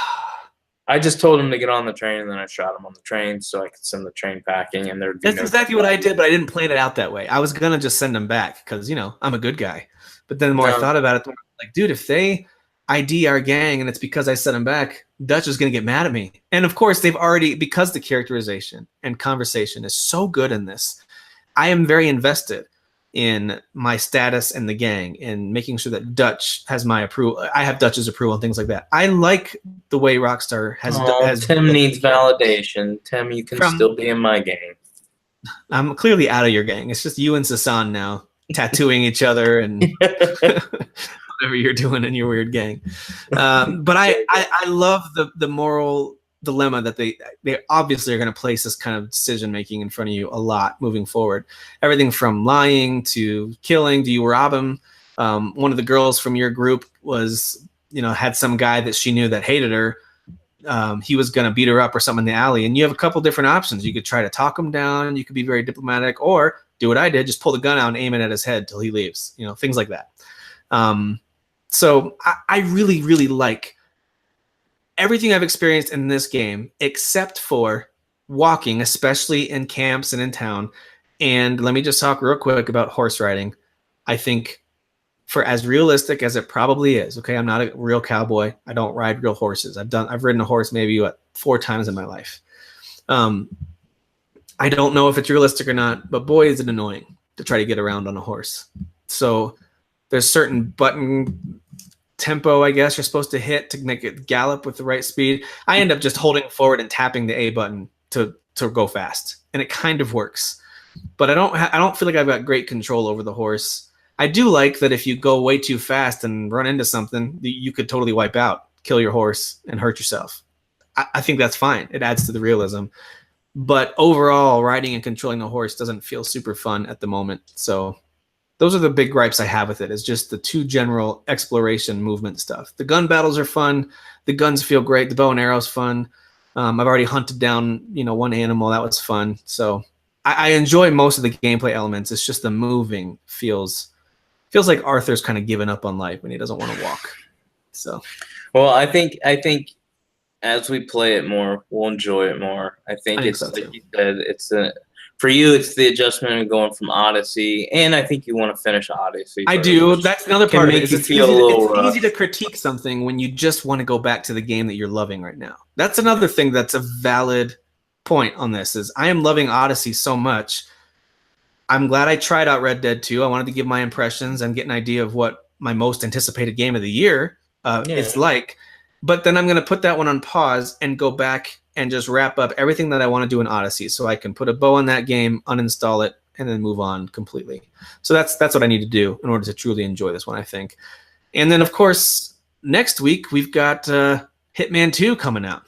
Speaker 2: I just told him to get on the train, and then I shot him on the train so I could send the train packing, and there'd be
Speaker 1: That's exactly what I did, but I didn't plan it out that way. I was gonna just send him back because I'm a good guy. But then the more I thought about it, the more I was like, dude, if they ID our gang and it's because I sent him back, Dutch is gonna get mad at me. And of course, they've already, because the characterization and conversation is so good in this, I am very invested in my status and the gang and making sure that Dutch has my approval. I have Dutch's approval and things like that. I like the way Rockstar has.
Speaker 2: Tim needs validation. Tim, you can still be in my gang.
Speaker 1: I'm clearly out of your gang. It's just you and Sasan now tattooing each other and whatever you're doing in your weird gang. But I love the moral dilemma that they obviously are going to place this kind of decision making in front of you a lot moving forward. Everything from lying to killing. Do you rob him? One of the girls from your group was, had some guy that she knew that hated her. He was going to beat her up or something in the alley. And you have a couple different options. You could try to talk him down. You could be very diplomatic, or do what I did, just pull the gun out and aim it at his head till he leaves, things like that. So I really, really like everything I've experienced in this game, except for walking, especially in camps and in town. And let me just talk real quick about horse riding. I think for as realistic as it probably is, okay, I'm not a real cowboy. I don't ride real horses. I've ridden a horse maybe 4 times in my life. I don't know if it's realistic or not, but boy, is it annoying to try to get around on a horse. So there's certain button tempo, I guess, you're supposed to hit to make it gallop with the right speed. I end up just holding forward and tapping the A button to go fast, and it kind of works. But I don't feel like I've got great control over the horse. I do like that if you go way too fast and run into something, you could totally wipe out, kill your horse, and hurt yourself. I think that's fine. It adds to the realism. But overall, riding and controlling the horse doesn't feel super fun at the moment. So those are the big gripes I have with it, is just the too general exploration movement stuff. The gun battles are fun. The guns feel great. The bow and arrow's fun. I've already hunted down, one animal. That was fun. So I enjoy most of the gameplay elements. It's just the moving feels like Arthur's kind of given up on life when he doesn't want to walk. So,
Speaker 2: well, I think as we play it more, we'll enjoy it more. I think it's so like you said, for you, it's the adjustment of going from Odyssey, and I think you want to finish Odyssey.
Speaker 1: I do. That's another part of it.
Speaker 2: It's easy
Speaker 1: to critique something when you just want to go back to the game that you're loving right now. That's another thing that's a valid point on this, is I am loving Odyssey so much. I'm glad I tried out Red Dead 2. I wanted to give my impressions and get an idea of what my most anticipated game of the year is like. But then I'm going to put that one on pause and go back and just wrap up everything that I want to do in Odyssey, so I can put a bow on that game, uninstall it, and then move on completely. So that's what I need to do in order to truly enjoy this one, I think. And then, of course, next week we've got Hitman 2 coming out.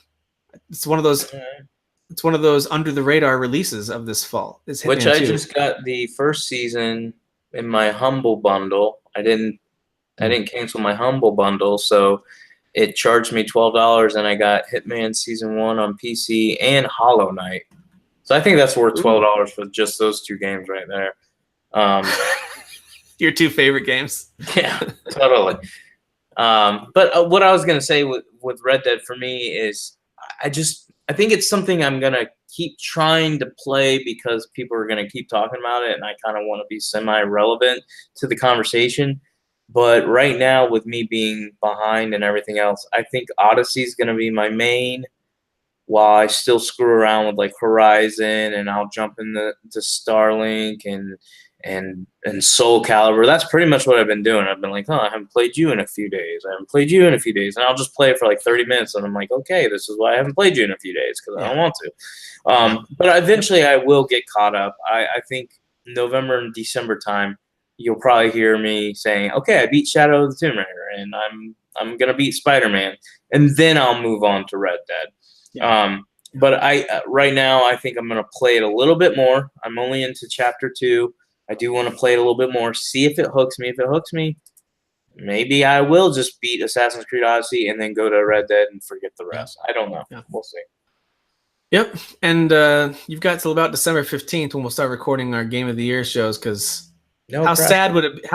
Speaker 1: It's one of those under the radar releases of this fall.
Speaker 2: Which I just got the first season in my Humble bundle. I didn't cancel my Humble bundle, so it charged me $12, and I got Hitman Season 1 on PC and Hollow Knight. So I think that's worth $12 for just those 2 games right there.
Speaker 1: Your 2 favorite games.
Speaker 2: Yeah, totally. But what I was going to say with Red Dead for me is I think it's something I'm going to keep trying to play because people are going to keep talking about it, and I kind of want to be semi-relevant to the conversation. But right now, with me being behind and everything else, I think Odyssey is going to be my main, while I still screw around with like Horizon, and I'll jump into Starlink and Soulcalibur. That's pretty much what I've been doing. I've been like, I haven't played you in a few days. And I'll just play it for like 30 minutes, and I'm like, okay, this is why I haven't played you in a few days, because I don't want to. But eventually I will get caught up. I think November and December time, you'll probably hear me saying, okay, I beat Shadow of the Tomb Raider, and I'm going to beat Spider-Man, and then I'll move on to Red Dead. Yeah. But right now, I think I'm going to play it a little bit more. I'm only into Chapter 2. I do want to play it a little bit more, see if it hooks me. If it hooks me, maybe I will just beat Assassin's Creed Odyssey and then go to Red Dead and forget the rest. I don't know. Yeah. We'll see.
Speaker 1: Yep. And you've got till about December 15th when we'll start recording our Game of the Year shows, because
Speaker 2: No
Speaker 1: How
Speaker 2: pressure.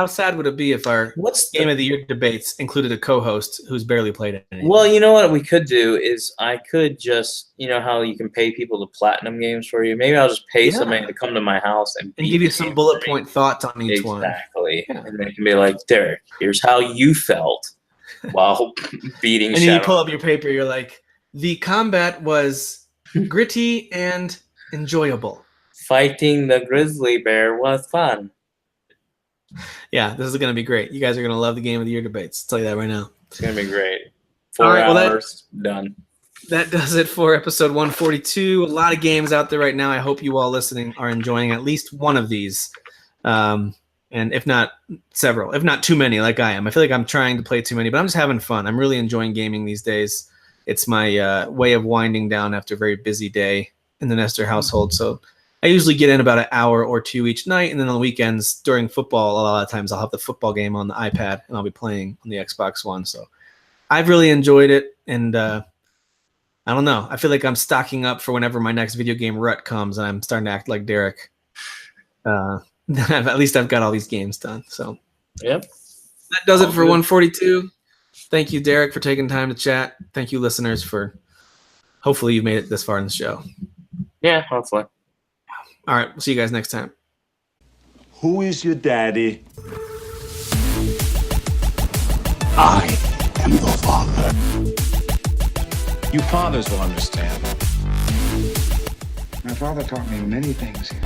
Speaker 1: sad would it be if our
Speaker 2: What's
Speaker 1: Game
Speaker 2: the,
Speaker 1: of the Year debates included a co-host who's barely played anything?
Speaker 2: well, you know what we could do is I could just, you know how you can pay people to platinum games for you? Maybe I'll just pay somebody to come to my house and
Speaker 1: give you some bullet
Speaker 2: point
Speaker 1: point thoughts on each one.
Speaker 2: Exactly.
Speaker 1: Yeah.
Speaker 2: And they can be like, Derek, here's how you felt while beating
Speaker 1: And then you
Speaker 2: Shadow.
Speaker 1: pull up your paper, you're like, the combat was gritty and enjoyable.
Speaker 2: Fighting the grizzly bear was fun.
Speaker 1: Yeah, this is going to be great. You guys are going to love the Game of the Year debates. I'll tell you that right now.
Speaker 2: It's going to be great. 4
Speaker 1: All right, well,
Speaker 2: hours, done.
Speaker 1: That does it for episode 142. A lot of games out there right now. I hope you all listening are enjoying at least one of these. And if not, several. If not too many, like I am. I feel like I'm trying to play too many, but I'm just having fun. I'm really enjoying gaming these days. It's my way of winding down after a very busy day in the Nestor household. So I usually get in about an hour or two each night, and then on the weekends during football, a lot of times I'll have the football game on the iPad, and I'll be playing on the Xbox One. So I've really enjoyed it, and I don't know. I feel like I'm stocking up for whenever my next video game rut comes, and I'm starting to act like Derek. At least I've got all these games done. So
Speaker 2: Yep.
Speaker 1: that does it for 142. Thank you, Derek, for taking time to chat. Thank you, listeners, for hopefully you've made it this far in the show.
Speaker 2: Yeah, hopefully.
Speaker 1: All right, we'll see you guys next time.
Speaker 3: Who is your daddy?
Speaker 4: I am the father. You fathers will understand.
Speaker 5: My father taught me many things here.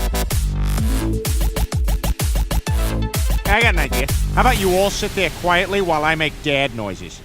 Speaker 6: I got an idea. How about you all sit there quietly while I make dad noises?